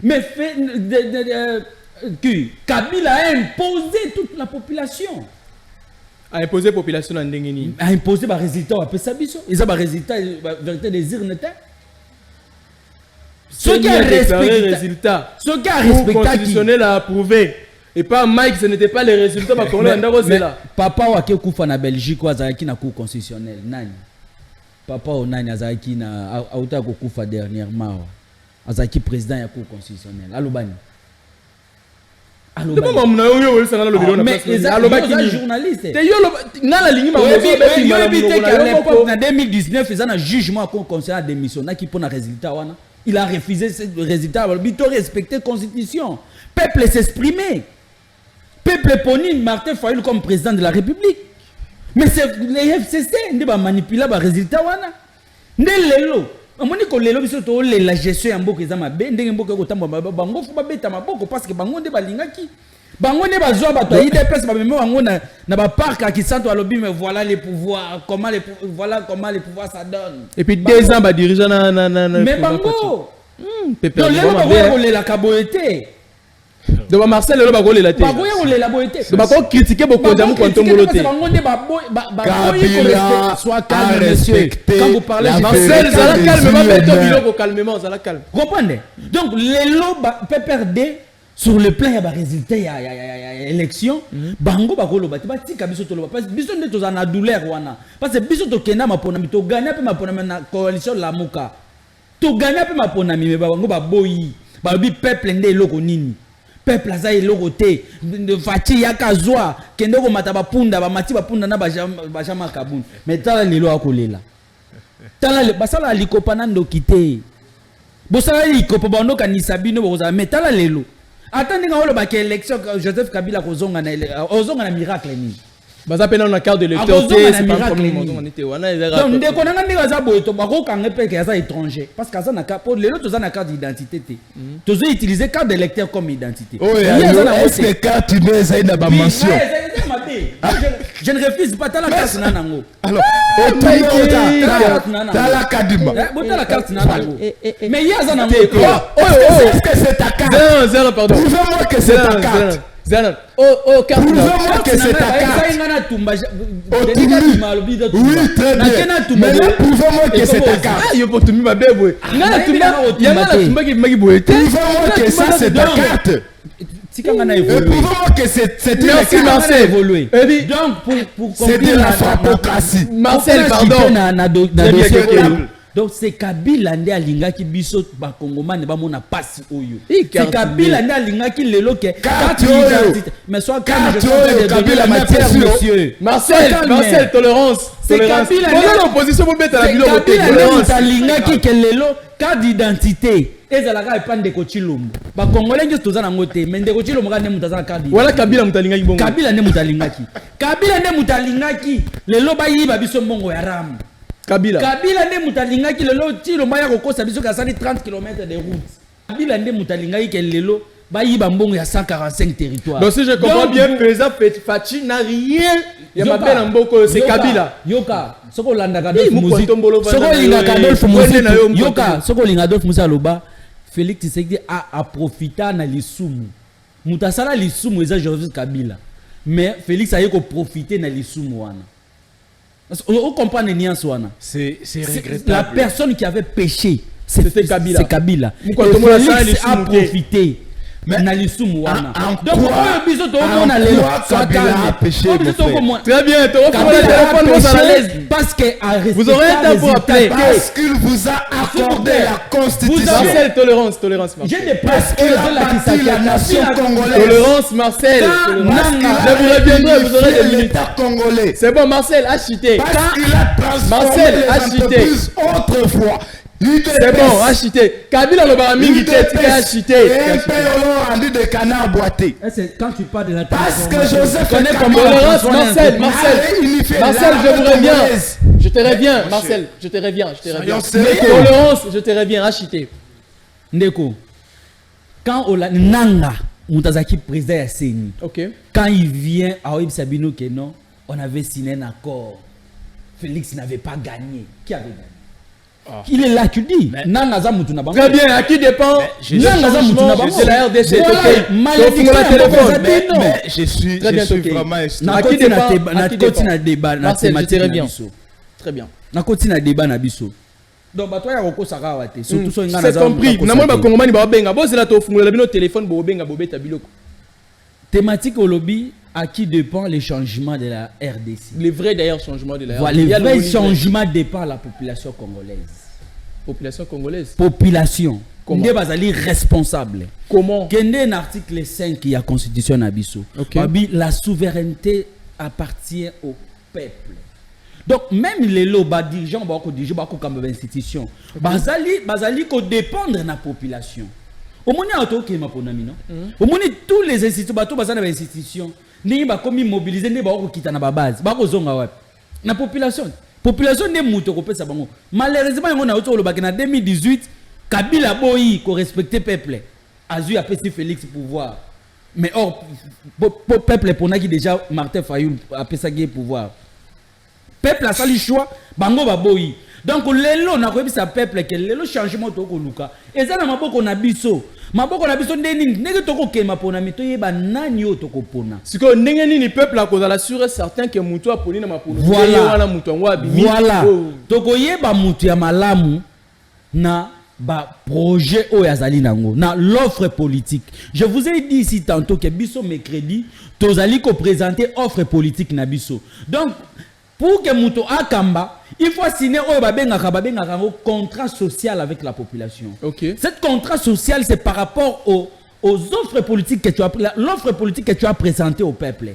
mais fait Kabila a imposé toute la population a imposé population na ndengeni a imposé ba résultat après ça biso ils a ba résultat vérité des urnes. Ce qui a respecté les résultats, ce qui a respecté constitutionnel a approuvé et pas Mike, ce n'était pas les résultats mais papa wa ke kufa na Belgique wa zaki na cour constitutionnel nani papa o nani azaki na auta ko kufa dernièrement azaki président ya cour constitutionnel alobani journaliste na 2019 ils ont un jugement qu'on concerne démission na qui pour na résultat wana. Il a refusé ce résultat. Il doit respecter la constitution. Peuple s'exprimer. Peuple poni Martin Fayulu comme président de la République. Mais c'est les FCC qui va manipuler les résultats. Ndelo. Amoni ko lelo biso to la gestion ya mboka ezama be ndenge mboka ko tamba bango fu ba beta maboko parce que bango nde balingaki. Bango ne bazwa bato IDPS ba meme bango na ba parc à Kisanto alobi mais voilà les pouvoirs voilà comment les pouvoirs ça donne. Et puis 2 ans ba dirigeant na mais bango Pepe le ba la kaboete de Marcel le ba la té. Ba la boete. De ba ko critiquer beaucoup de quand moloté. Bango ne ba soit calme monsieur. Quand vous parlez Marcel ça la calme ba beto biloko calmement ça la calme. Comprenez? Donc les lots PPRD sur le plan ya ba résultat ya élection bango ba ko loba ti ba tika biso to loba parce que biso nde to za na douleur wana parce que biso to kenda mapona to gagner pe mapona na coalition la muka to gagner pe mapona mi ba bango ba boyi ba bi peuple nde eloko nini peuple aza eloko te fati ya kazwa kende ko mata ba punda ba mati ba punda na ba jama kabun mais tala lelo akolela tala le basala likopa na ndokite bosala likopa ba ndoka ni sabino boza mais tala lelo attendez nga olo ba ke élection Joseph Kabila ko zonga na miracle ni baza pena na carte de lecteur c'est pas problème on était wana donc ndeko nanga ndika za boyeto bako kanga pe ke za étranger parce que ça na carte pour lelo to za na carte d'identité te to zo utiliser carte de lecteur comme identité est-ce que carte ne za ina ba mention je ne refuse pas ta la carte na nango alors ta la kadima bota la carte na nango mais ya za nango est-ce que c'est ta carte zéro pardon prouvez-moi que c'est ta carte Zanan. Carte. Prouvez-moi que c'est ta carte. Oui, très bien. Mais là, prouvez-moi que c'est ta carte. Prouvez-moi que ça, c'est ta carte. Prouvez-moi que c'est une carte évoluée. Donc, pour c'est de la photocratie. Marcel, pardon. Donc c'est Kabila nde alingaki biso ba Congomani ba mona passe oyo. C'est Kabila nde alingaki lelo ke carte identité. Mais soit Carte je oyo, de Kabila la matière Mathieu. monsieur. Marcel, tolérance. C'est Kabila Voilà l'opposition pour mettre la c'est biloko Kabila nde tolérance. alingaki ke lelo carte d'identité. Ezalaka epande ko Chilombo. Ba Congolais ngi toza na ngote mais ndeko Chilombo ka ne mutazana carte. Voilà Kabila mutalingaki bongo. Kabila nde mutalingaki. Kabila nde mutalingaki lelo ba yiba biso mbongo ya ram. Kabila nde mutalingaki lelo tilo maya kokosa biso ka sali 30 km de route. Kabila nde mutalingaki ke lelo ba yiba mbongo ya 145 territoires. Donc si je comprends bien, président Fachi n'a rien. Il y a ma belle en boko, c'est Kabila. Yoka, soko landa Adolphe Muko Muzi. Ntombolo Soko Vanda linga na yo, Adolphe Wende na yo, Muzi. Muko Yoka, Ntombolo. soko linga Adolphe Muzi aloba Félix Tshisekedi a profité na lisumu. Mutasala lisumu eza Joseph Kabila. Mais Félix a eu ko profiter na lisumu wana. On comprend les nuances wana. C'est regrettable. La personne qui avait péché, C'était Kabila. C'est Kabila. Muko Et Ntombolo asala Félix a lisumu te. profité. Mais na lisumu wana. Donc quoi- on biso to en mona lelo quoi Kabila a péché, mon frère? Très bien, tu vas Kabila le téléphone, a vous à l'aise. péché parce que a respecté Vous aurez un temps les pour appeler. dictats. Parce qu'il vous a accordé la Constitution. Marcel, tolérance, J'ai Marcel. des Parce qu'il a bâti la nation congolaise. Tolérance, Marcel. Quand Tolérance. Nanga- Je vous reviendrai, vous aurez des minutes. l'État congolais. C'est bon, Marcel, achité. Parce qu'il a transformé Marcel, les agité. entreprises autrefois. C'est bon, achité. Kabila le baramingi tête, qui a achité. Et un père rendu de canard boité. C'est quand tu parles de la Parce que transformation. Joseph connais Kabila- comment la Tolérance, transformation Marcel, Allez, unifier Marcel, je l'armée vous reviens. congolaise. Je te reviens, Marcel. Je te reviens. Soyons sérieux. Tolérance, je te reviens, achité. Ndeko. Quand Ola Nanga Moutazaki président ya Seni. Ok. Quand il vient à Oib Sabino que non, on avait signé un accord. Félix n'avait pas gagné. Qui avait gagné? Il est là, tu dis. Nanga za mutu na bango. Très bien, à qui dépend Nanga za mutu na bango. c'est la RDC. Voilà, Ok. malédiction Donc, la ya téléphone. Mboka Zadino. Mais je suis Très bien, ok. vraiment instruit. À Na qui koti na dépend? débat, À na qui koti dépend? na débat, na Marcel, je te thématique na reviens. biso. Très bien. Na koti na débat na biso. Donc bato ya koko saka wate. Surtout so ngana C'est za. compris. Na moi ba kongomani ba benga. Bo c'est là to fungula bino téléphone bo benga bo beta biloko. Thématique au lobby à qui dépend les changements de la RDC. Les vrais d'ailleurs changements de la Voilà, Il y les a le vrais niveau- changements dépendent de la population congolaise. Population congolaise. Population. Comment? Nde bazali responsable. Comment? Kende un article 5 qui a constitution na biso. Ok. Babi, la souveraineté appartient au peuple. Donc même les lots dirigeants bako diriger bako comme institution. Bazali ko dépendre na population. Au moni auto ke maponami non. Au moni tous les institutions bato bazana ba institution. Ni ba komi mobiliser ne ba ko kita na ba base. Bako zonga wapi? Na population. Population ne muto ko pesa bango. Malheureusement on a auto lo bakena 2018 Kabila boyi ko respecter peuple. Azu a pesi Félix pouvoir. Mais or peuple pona qui déjà Martin Fayoul a pesi pouvoir. Peuple a sali choix bango ba boyi. Donc lelo na ko bisa peuple que lelo changement to ko luka. Eza na maboko na biso. Maboko na biso ndeni ndenge to ko kema pona mito yeba nani yo to ko pona. Siko ndenge nini peuple a kozala sûr et certain que mutu aponi na mapono. Voilà. Wana mutu ngo abimi. Voilà. Oh. To ko yeba mutu ya malamu na ba projet oyazali nango na l'offre politique. Je vous ai dit ici tantôt que biso mercredi tozali ko présenter offre politique na biso. Donc pour que mutu akamba, il faut signer un contrat social avec la population. Ok. Cet contrat social, c'est par rapport aux offres politiques que tu as, l'offre politique que tu as présentée au peuple.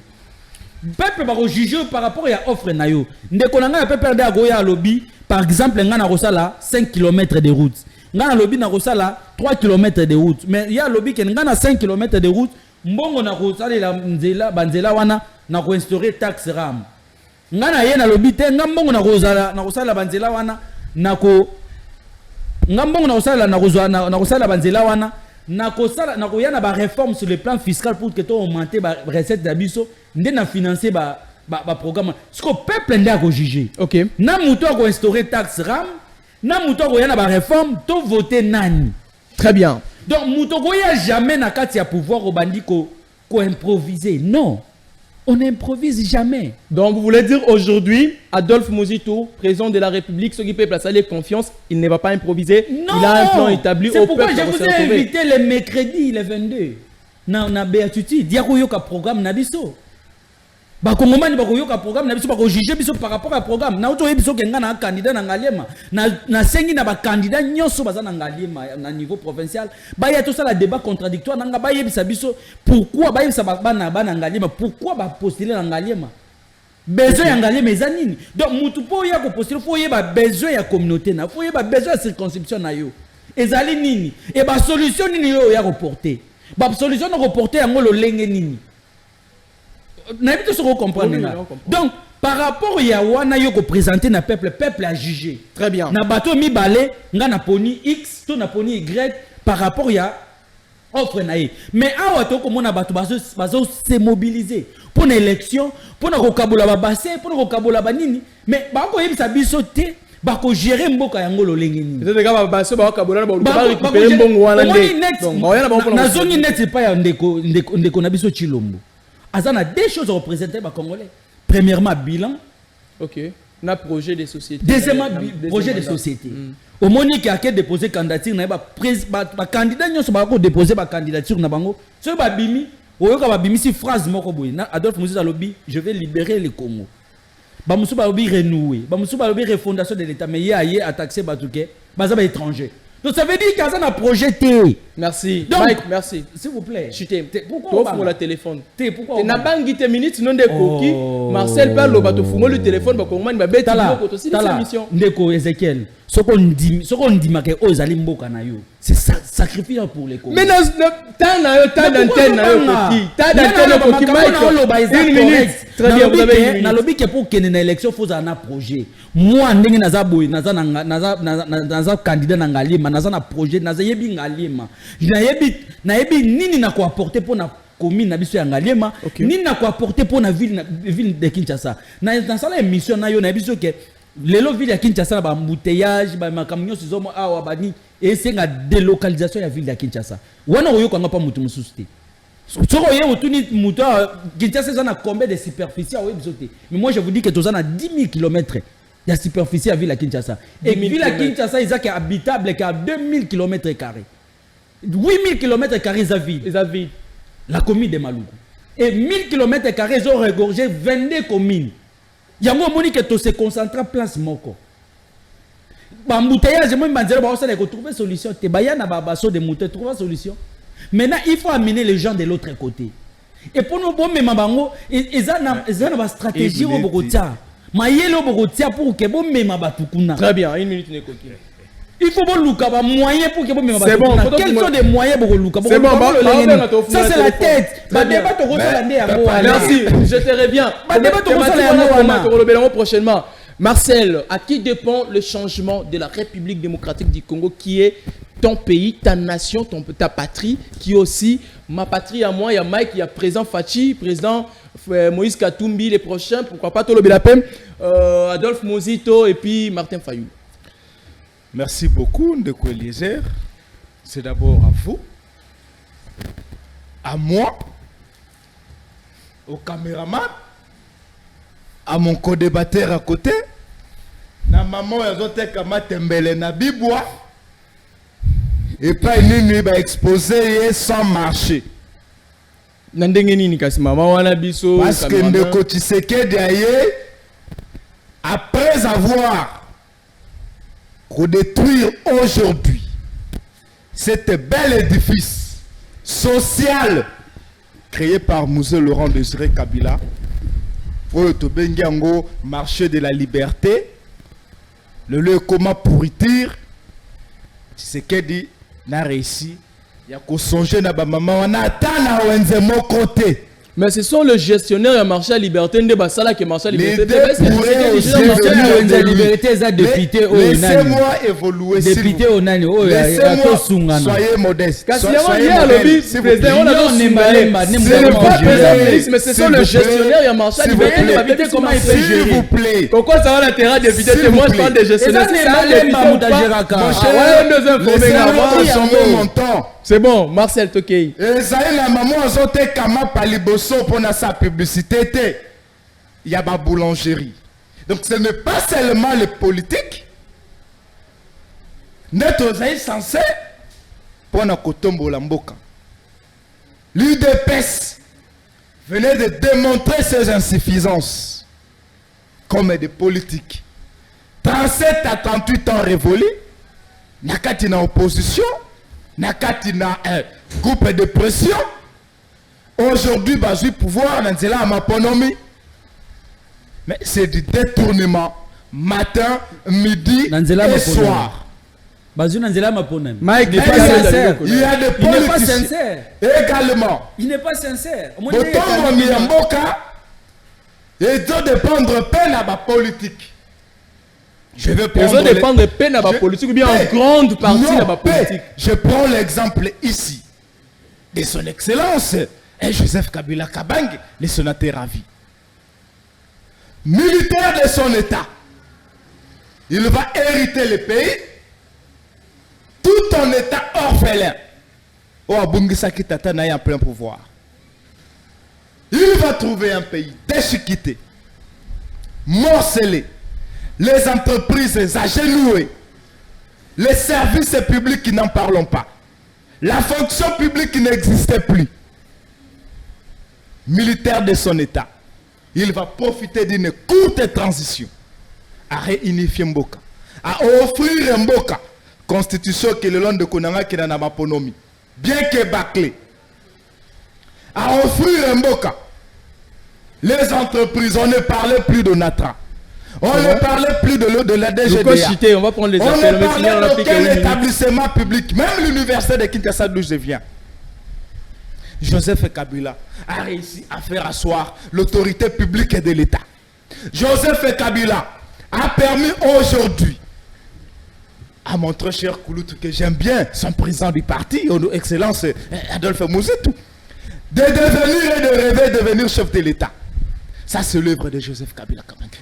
Le peuple va juger par rapport à l'offre nayo. Ndekonanga peuple da goya lobby, par exemple, ngana rosala 5 km de route. Ngana lobby na rosala 3 km de route. Mais il y a lobby qui ngana 5 km de route, mbongo na rosala la nzela banzela wana na ko instaurer taxe ram. Ngana ye na lobby te ngambongo na rosala banzela wana nako ngambongo na rosala na rosala banzela wana nako sala nako yana ba réforme sur le plan fiscal pour que to augmenter ba recette d'abiso ndé na financer ba programme ce que peuple ndé a ko juger. Ok. Na muto ko instaurer taxe ram na muto ko yana ba réforme to voter nani. Très bien. Donc muto ko ya jamais na kati ya pouvoir au bandi ko improviser. Non. On n'improvise jamais. Donc vous voulez dire aujourd'hui, Adolphe Muzito, président de la République, ceux qui peuvent placer les confiance, il ne va pas improviser. Non. Il a un plan établi C'est au pourquoi peuple. je vous ai invité le mercredi, le 22. Na Béatitude, Diakoyoka programme Nabiso. bakongomani bakoyoka programme na biso bakojuge biso par rapport à programme na oto biso kenga na candidat na ngaliema na sengi na ba candidat nyonso baza na ngaliema na niveau provincial ba ya to ça la débat contradictoire nanga ba yebisa biso pourquoi ba yebisa bana ngaliema pourquoi ba postuler na ngaliema besoin ya ngaliema eza nini donc mutu po ya ko postuler faut yeba besoin ya communauté na faut yeba besoin ya circonscription na yo ezali nini et ba solution nini yo ya reporter ba solution na reporter yango lo lenge nini na biso ko comprendre donc par rapport ya wana yo ko présenter na peuple a jugé très bien na bato mi balé nga na poni x to na poni y par rapport ya offre na ye mais awa to ko mona bato bazo se mobiliser pour une élection pour na ko kabola ba bassin pour na ko kabola ba nini mais ba ko yebisa biso te ba ko gérer mboka yango lo lenge nini c'est ga ba basso ba kabola ba récupérer mbongo wana ndé donc na zoni net pas ya ndeko na biso Chilombo azana deux choses à représenter les Congolais. Premièrement, bilan. Ok. Na projet de société. Deuxièmement, projet de société. Au moment où il a déposé candidature, il y a candidat qui a déposé candidature. Ce qui bimi, bimi si phrase Adolphe Moussa Alobi, je vais libérer le Congo. Bamusu Balobi renouer. Bamusu Balobi refondation de l'État. Mais il y a taxé Batouké. Bazaba étranger. Donc ça veut dire qu'il y a un projet T. Merci. Donc, Mike, merci. S'il vous plaît. Pourquoi on la téléphone? Pourquoi on a bangi tes minutes non de coquille. Marcel parle au bateau fumo le téléphone ba kongo ba bête ko aussi cette mission. Ndeko Ezekiel. Ce qu'on dit marqué aux alimboka na yo. C'est sacrifice pour les Congolais. Mais tant d'antenne na yo coquille. Tant d'antenne coquille Mike. Une minute. Très bien, vous avez une minute. Na lobby que pour qu'il y ait une élection faut un projet. Moi ndenge naza boy naza candidat na ngalima naza na projet naza yebi ngalima. Na yebi nini na ko apporter pour na commune na biso ya ngalima nini na ko apporter pour na ville de Kinshasa. Na sala émission na yo na biso que lelo ville ya Kinshasa ba embouteillage ba makamyo sizomo awa bani et c'est la délocalisation ya ville ya Kinshasa. Wana oyo ko ngapa mutu mususu te. Soko ye otuni mutu Kinshasa zana combien de superficie oyo bisote. Mais moi je vous dis que tozana 10 000 km de superficie à ville à Kinshasa. Et ville à Kinshasa ils est habitable qu'à 2000 km². 8000 km² ville. La commune de Maluku. Et 1000 km² ils ont regorgé 22 communes. Il y a un moment que tout se concentre en place moko. Bambouteillage, moi, je vais trouver une solution. Tu vas na babasso de mouter, trouver solution. Maintenant, il faut amener les gens de l'autre côté. Et pour nous, bon, mais mabango, ils ont une stratégie au Bogota. Mayelo Bogota pour que bon, mais mabatukuna. Très bien, une minute n'est coquille. Il faut bon louka ba moyen pour que bon mais c'est bon. Quels sont les moyens pour louka? C'est bon, ça c'est la tête. Ba débat to rosalande ya mo. Merci, je te reviens. Ba débat to rosalande ya mo prochainement. Marcel, à qui dépend le changement de la République démocratique du Congo qui est ton pays, ta nation, ta patrie, qui est aussi ma patrie à moi, il y a Mike, il y a président Fachi, président Moïse Katumbi, les prochains, pourquoi pas Tolo Belapem, Adolphe Mozito et puis Martin Fayou. Merci beaucoup, Ndeko Eliezer. C'est d'abord à vous, à moi, au caméraman, à mon co-débatteur à côté, na maman Yazoteka Tembele na Bibwa, et pas une nuit exposé sans marcher. Parce que Ndeko Tshisekedi après avoir redétruire aujourd'hui cet bel édifice social créé par Moussé Laurent Désiré Kabila pour le Tobengango marché de la liberté, le lieu comment pourritir, c'est qu'il dit n'a réussi, il y a qu'au songer na ba maman on attend na wenze mon côté. Mais ce sont les gestionnaires du marché à liberté de Bassala qui marché à liberté. Laissez-moi évoluer. Député Onani, laissez-moi, soyez modeste. Soyez modeste. Ce n'est pas président Félix, mais ce sont les gestionnaires du marché à liberté. Comment il peut gérer? S'il vous plaît. Pourquoi ça va l'intérêt des députés? Moi je parle des gestionnaires. C'est bon, Marcel Tokei. La maman a zoté kama paliboso pour sa publicité. Il y a ma boulangerie. Donc ce n'est pas seulement les politiques. Notre censé pour na kotombo la mboka. L'UDPS venait de démontrer ses insuffisances comme des politiques. 37 à 38 ans révolus, nakati na opposition, nakati na un groupe de pression. Aujourd'hui, bazui pouvoir nanzela à maponomi. Mais c'est du détournement matin, midi et soir. Bazou Nanzela Maponem. Mike Il n'est n'est pas pas sincère. Il y a des Il n'est pas politiciens sincère. également. Il n'est pas sincère. Botongo Miyamboka, et doit dépendre peine à ma politique. Je vais Ils prendre. ont dépendre peine à ma politique ou bien en grande partie à ma politique. Je prends l'exemple ici de son excellence et Joseph Kabila Kabang, le sénateur à vie. Militaire de son état, il va hériter le pays tout en étant orphelin. Oh, Abungisa Kitata n'a en plein pouvoir. Il va trouver un pays déchiqueté, morcelé, les entreprises agenouillées, les services publics qui n'en parlons pas, la fonction publique qui n'existait plus. Militaire de son état, il va profiter d'une courte transition à réunifier Mboka, à offrir Mboka, constitution qui est le long de Konanga qui est dans ma ponomi, bien que bâclé, à offrir Mboka. Les entreprises, on ne parlait plus de Natra. On ne parlait plus de la DGDA. On va prendre les On appels. ne parlait d'aucun établissement public. Même l'université de Kinshasa d'où je viens. Joseph Kabila a réussi à faire asseoir l'autorité publique de l'État. Joseph Kabila a permis aujourd'hui à mon très cher Kouloutou, que j'aime bien, son président du parti, Excellence Adolphe Mouzitou, de devenir et de rêver de devenir chef de l'État. Ça, c'est l'œuvre de Joseph Kabila.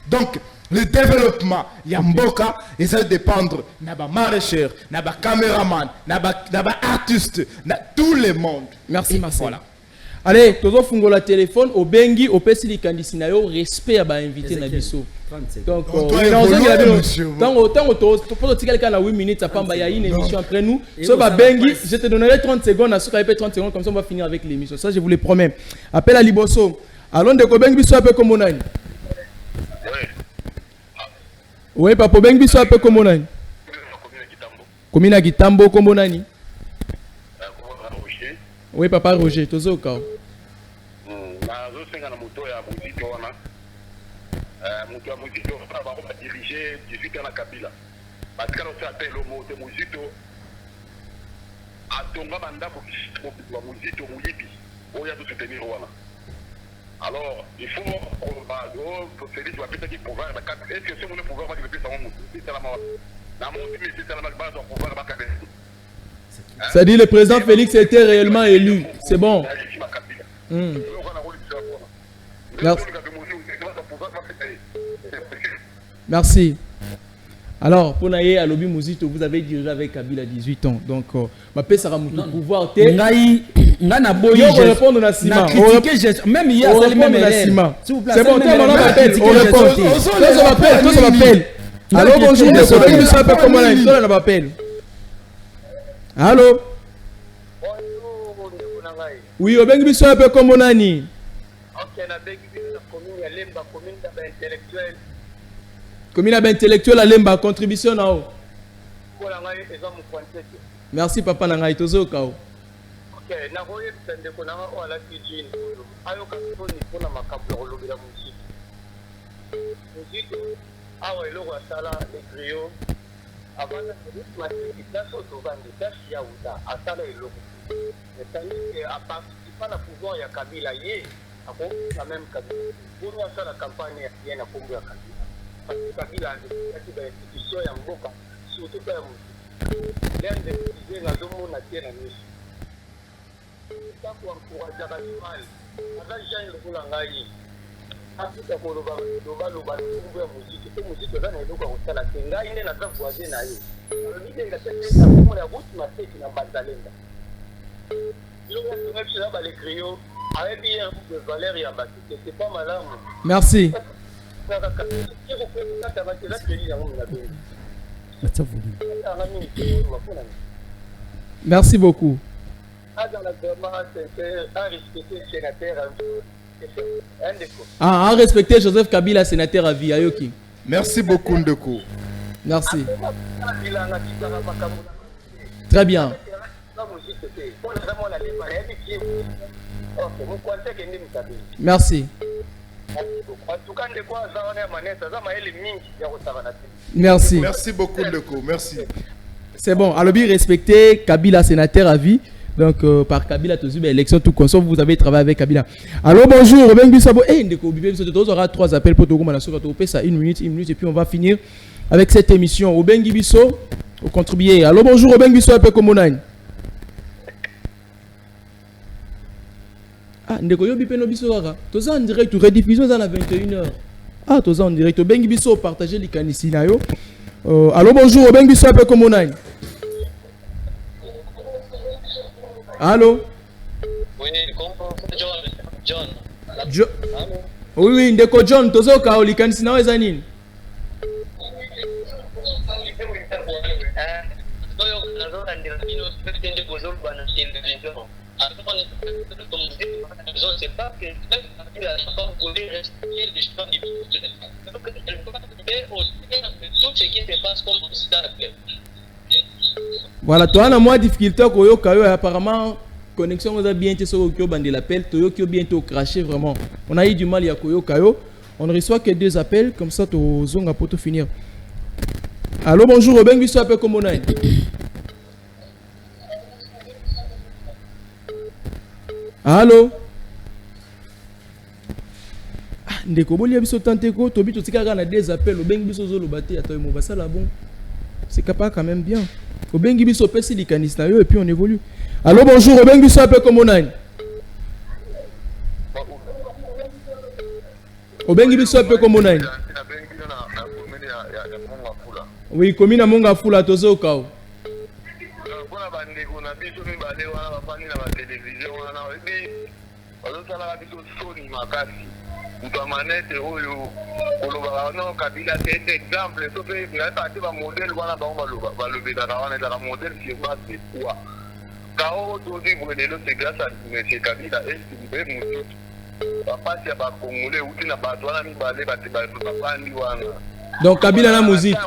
Donc, le développement, il y a Mboka, et ça dépendre de maraîchers, de caméraman, d'artistes, de tout le monde. Merci, Marcel. Voilà. Allez, toujours fungo la téléphone, au Bengi, au Pessi li Kandisinayo, respect à invité Nabiso. Donc, pour quelqu'un à 8 minutes, il y a une émission après nous. So, Bengi, je te donnerai 30 secondes, à ce qu'il 30 secondes, comme ça on va finir avec l'émission. Ça, je vous le promets. Appel à Liboso. Allons de Bengi Biso un peu comme on a. Oui, papa Bengi Biso un peu comme on a. Commune à Gitambo, comme on a. Oui, papa Roger, tozo ka. Nazo senga na moto ya muzito wana. Moto ya muzito ba ba diriger 18 ans na Kabila. Batikala o appel au moto muzito. Atonga banda ko muzito muyibi. Oya to soutenir wana. Alors, il faut Félix va peut-être qu'il pouvoir est-ce que c'est mon pouvoir va que ça mon c'est la mort. Dans mon pays c'est la base au pouvoir va caber. Ça dit le président Félix était réellement élu. C'est bon. Merci. Alors, pour Naye à Lobby Mouzito, vous avez dirigé avec Kabila à 18 ans. Donc, ma paix sera mon pouvoir. Répondre à Sima. Même hier, c'est bon, on m'appelle. On répond. Tous on m'appelle. Allô, bonjour. On m'appelle. Allô? Oui, au Bengi Biso un peu comme on a ni. Ok, na Bengi Biso commune ya Lemba, commune d'intellectuel. Commune d'intellectuel à Lemba, contribution na o. Merci papa na ngai tozo ka o. Ok, na roye tende ko na o ala kijini. Ayo ka toni pona makambo ya lobela musiki. Musiki awa eloko asala le griot. Avant de matiki place autovandi tâche ya uta asala eloko. C'est-à-dire à participer à la pouvoir ya Kabila yé a quand même Kabila. Pour nous faire la campagne ya na kombo ya Kabila. Parce que Kabila a des institutions ya mboka surtout pas ya musiki. L'air de utiliser la domo na tienne na niche. Ça pour encourager la rival. Avec Jean le Boulangay. Afrika ko loba kombo ya musiki. Ko musiki za na eloko ko sala tenga ine na ka voisin na yo. Le mide nga tete kombo ya route mateki na Bazalenda. Merci. Merci beaucoup. Ah, en respecter Joseph Kabila, sénateur à vie. Ayoki. Merci beaucoup, Ndeko. Merci. Très bien. Merci. Merci. Merci beaucoup, Ndeko. Merci. C'est bon. Alors, bien respecter Kabila, sénateur à vie. Donc, par Kabila, tous les élections, tout consort, vous avez travaillé avec Kabila. Alors, bonjour, Robin Bissabo. Eh, Ndeko, on aura 3 appels pour Togo Manasso, ça 1 minute, et puis on va finir avec cette émission. Robin Bisso, au contribuer. Alors, bonjour, Robin Bisso, un peu comme on a. Ah, Ndeko, yo bipeno biso kaka. Toza en direct, rediffusion à 21h. Ah, toza en direct. Robin Bisso, partagez les canissi na yo. Alors, bonjour, Robin Bisso, un peu comme on a. Allô? Oui, John. Allô? Oui, Ndeko John, tozo kaoli kanisi na weza nini? Voilà, toi, on a moins de difficulté apparemment, connexion on a bien été sur le bande de l'appel, Toyo qui a bientôt craché vraiment. On a eu du mal, il y a Kayo. On ne reçoit que 2 appels, comme ça, tu zonga pour tout finir. Allô, bonjour, Robin Bisso, appel comme on a. Allô? Ndeko boli biso tanteko, tobi totika na 2 appels, Robin Bisso zo lobate, attends, mo basa là bon. C'est capable quand même bien. Robin Bisso pesi li kanista yo et puis on évolue. Allô, bonjour, Robin Bisso, appel comme on a. Robin Bisso, appel comme on a. Oui, commune à Monga Fula, tozo kao. Manette oyo koloba non Kabila c'est exemple to pe na parti ba modèle wana ba ba le beta wana la modèle qui va c'est quoi kao to di brûler c'est grâce à monsieur Kabila et c'est bien mutu papa c'est ba congolais ou na ba wana mi balé ba bandi wana donc Kabila na musique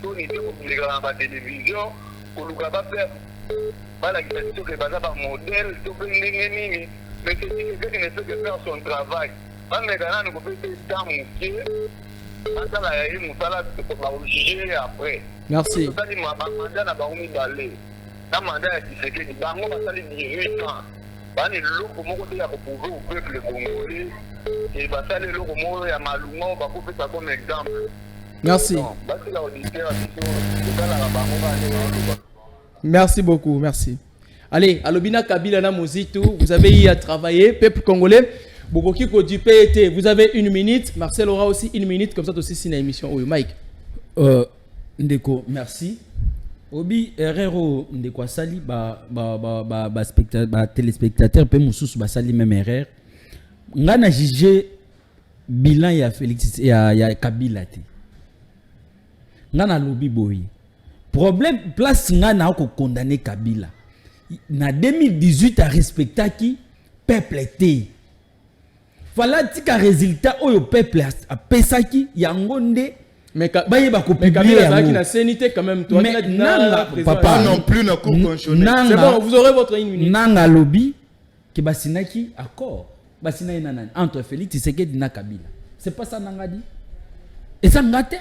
to ni ko publier ba télévision koloba ba faire bala qui fait que ba modèle to pe nini mais c'est qui ne fait que faire son travail. Merci. Merci. Merci beaucoup, merci. Allez, Alobina Kabila na Mozito, vous avez eu à travailler, peuple congolais. Bokoki ko du PET, vous avez 1 minute. Marcel aura aussi 1 minute, comme ça aussi c'est une émission. Oui, Mike. Ndeko, merci. Obi Herrero Ndeko Sali, téléspectateur, pe mususu ba sali même erreur. Ngana jugé bilan ya Félix ya Kabila te. Ngana lobi boyi. Problème place ngana ko condamner Kabila. Na 2018 a respecté qui peuple était. Voilà tika résultat au peuple a pesaki yangonde mais Kabila qui n'a sénité quand même toi mais papa non plus na cour constitutionnelle c'est bon vous aurez votre 1 minute nanga lobby que basinaki accord basina nanani entre Félix Tshisekedi na Kabila c'est pas ça nanga dit et ça ngate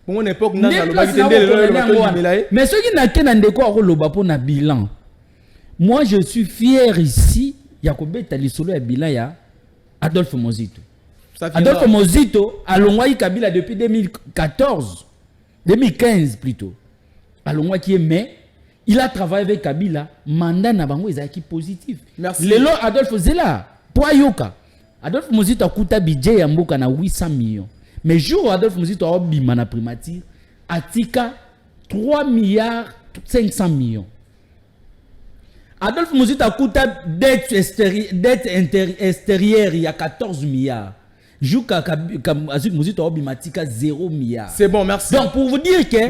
pour une époque nanga lobby mais ceux qui n'a qu'un Ndeko a loba pour na bilan moi je suis fier ici yakobeta lisolo ya bilan ya Adolphe Mozito. Adolphe Mozito a l'ongwai Kabila depuis 2014, 2015 plutôt. A l'ongwai qui est mais il a travaillé avec Kabila, mandat na bango ezaki positif. Merci. Lelo Adolphe Zela, pour Yoka. Adolphe Mozito a coûté budget ya mboka na 800 millions. Mais jour Adolphe Mozito a bima na primature, atika 3 milliards 500 millions. Adolphe Mozito a coûté dette extérieure il y a 14 milliards. Jouka Adolphe Mozito a bimatika 0 milliard. C'est bon, merci. Donc pour vous dire que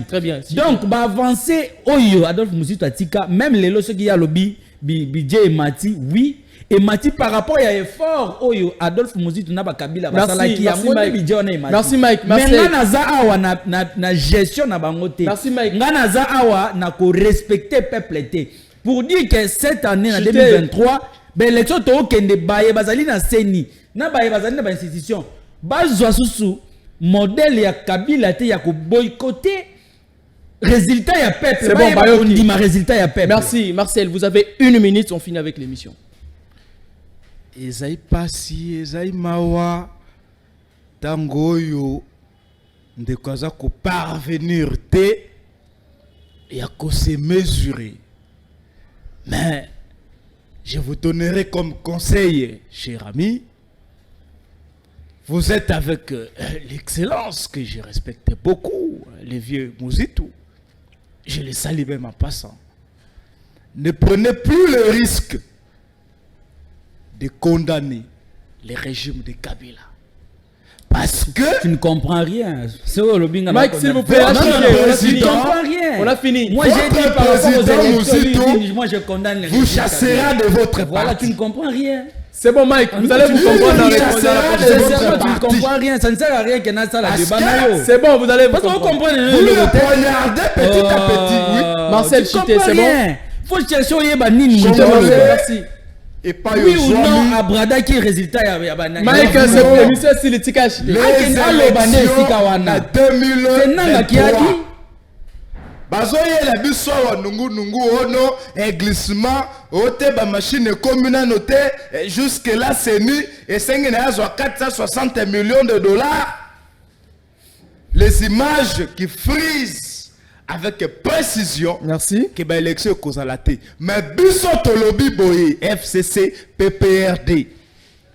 très bien. Donc bah avancer oyo Adolphe Mozito a tika même les lois qui a lobby budget emati oui emati par rapport à effort oyo Adolphe Muzitu na ba Kabila basalaki yango budget on emati. Merci Mike. Mais ngana za awa na gestion na bango te. Merci Mike. Ngana za awa na ko respecter peuple te. Pour dire que cette année en 2023 l'élection to kende baye bazali na seni na baye bazali na ba institution bazwa susu modèle ya Kabila te ya ko boycotter résultat ya peuple. C'est bon, on dit ma résultat ya peuple. Merci Marcel, vous avez 1 minute, on finit avec l'émission. Ezai pasi, ezai mawa, tango yo, ndeko aza ko parvenir te, et à se mesurer. Mais, je vous donnerai comme conseil, cher ami, vous êtes avec l'excellence que je respecte beaucoup, les vieux Muzitu. Je les salue même en passant. Ne prenez plus le risque de condamner les régimes de Kabila. Parce que... Tu ne comprends rien. Mike, s'il vous plaît, tu ne comprends rien. On a fini. Moi, j'ai dit par rapport aux élections, moi, je condamne les régimes. Vous chasserez de votre Voilà, parti. tu ne comprends rien. C'est bon, Mike, vous allez vous comprendre dans les tu ne comprends rien. Ça ne sert à rien que ça la débat. C'est bon, vous allez vous parce qu'on comprend Vous le poignardez petit à petit, oui. Marcel Chité, c'est bon. Faut chercher au Yebanini. Merci. Et pas Oui ou non, à Brada qui est résultat ya Banani. Mike, c'est l'émission Silitika Chité. Les élections à 2023. Bazoye la biso wa nungu ono glissement ote ba machine commune noté jusque là c'est nu et 5 na 460 millions de dollars. Les images qui frisent avec précision. Merci. Que ba élection kozalate. Mais biso tolobi boye FCC PPRD.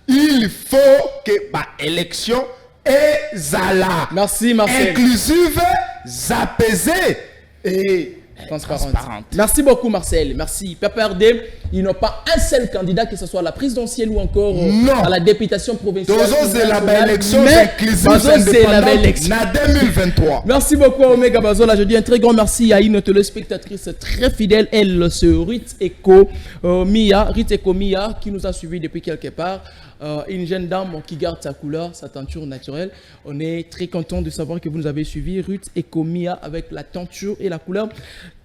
Il faut que ba élection ezala. Merci Marcel. Inclusive, apaisée et transparente. Merci beaucoup Marcel, merci. PPRD, ils n'ont pas un seul candidat, que ce soit à la présidentielle ou encore à la députation provinciale. C'est la belle élection indépendante en 2023. Merci beaucoup Omega Bazola. Je dis un très grand merci à une téléspectatrice très fidèle, elle, c'est Ruth Eko Mia, qui nous a suivis depuis quelque part. Une jeune dame qui garde sa couleur, sa teinture naturelle. On est très content de savoir que vous nous avez suivis. Ruth Ekomia avec la teinture et la couleur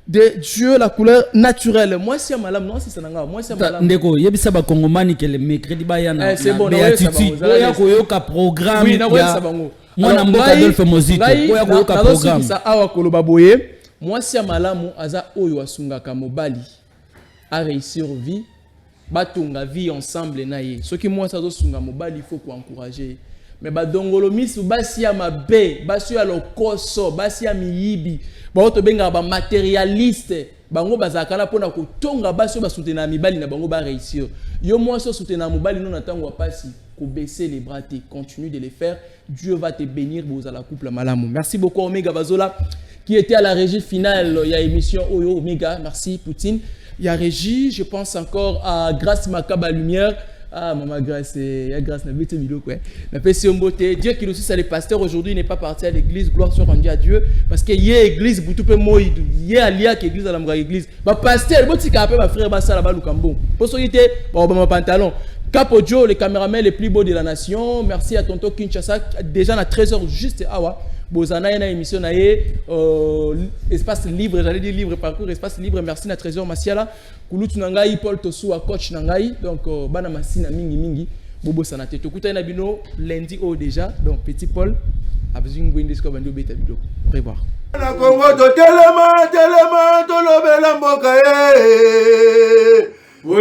de Dieu, la couleur naturelle. Moi, c'est malam, non, c'est ça. Moi, c'est malam. Ndeko, yebisa ba Kongomani que le mercredi ba yana. C'est bon, oya koyoka programme. Oui, na ça bango. Moi na mboka Adolphe Muzitu. Oya koyoka programme. Ça awa koloba boye. Moi, c'est malam aza oyo asunga ka mobali. A réussir vie. Batunga vie ensemble na ye. Ce qui moi ça doit sunga mobali, il faut qu'on encourager. Mais badongolo misu basi ya mabe, basi ya lokoso, basi ya miyibi. Ba to benga ba matérialiste. Bango bazakala pona ko tonga basi ba soutenir mibali na bango ba réussir. Yo moi so soutenir mobali non natango pasi ko baisser les bras, continue de les faire. Dieu va te bénir vous à la couple malamu. Merci beaucoup Omega Bazola qui était à la régie finale. Il y a émission Oyo Omega, merci Poutine. Il y a Régie, je pense encore à Grâce Makaba Lumière. Ah, maman Grâce, il y a Grâce, n'a pas été milo quoi. Mais c'est un beauté. Dieu qui nous suit, le pasteur aujourd'hui n'est pas parti à l'église. Gloire soit rendue à Dieu. Parce qu'il y a l'église, vous pouvez moi, il y a l'IA qui église à la église. Ma pasteur, le petit capé, ma frère, ma salle, ma Lukambon. Pour ce qui était, bon, mon pantalon. Capo Joe, le caméraman le plus beau de la nation. Merci à Tonto Kinshasa. Déjà à 13h juste Awa. Bozana une émission espace libre, j'allais dire libre parcours, espace libre. Merci na trésor Masiala. Kulutu nangai Paul Tosu a coach nangai. Donc bana masina mingi bobo sanate. Tokuta na bino lundi au déjà. Donc petit Paul a besoin de ngwende bando beta bido. Au revoir. Na Congo to telema tolobela mboka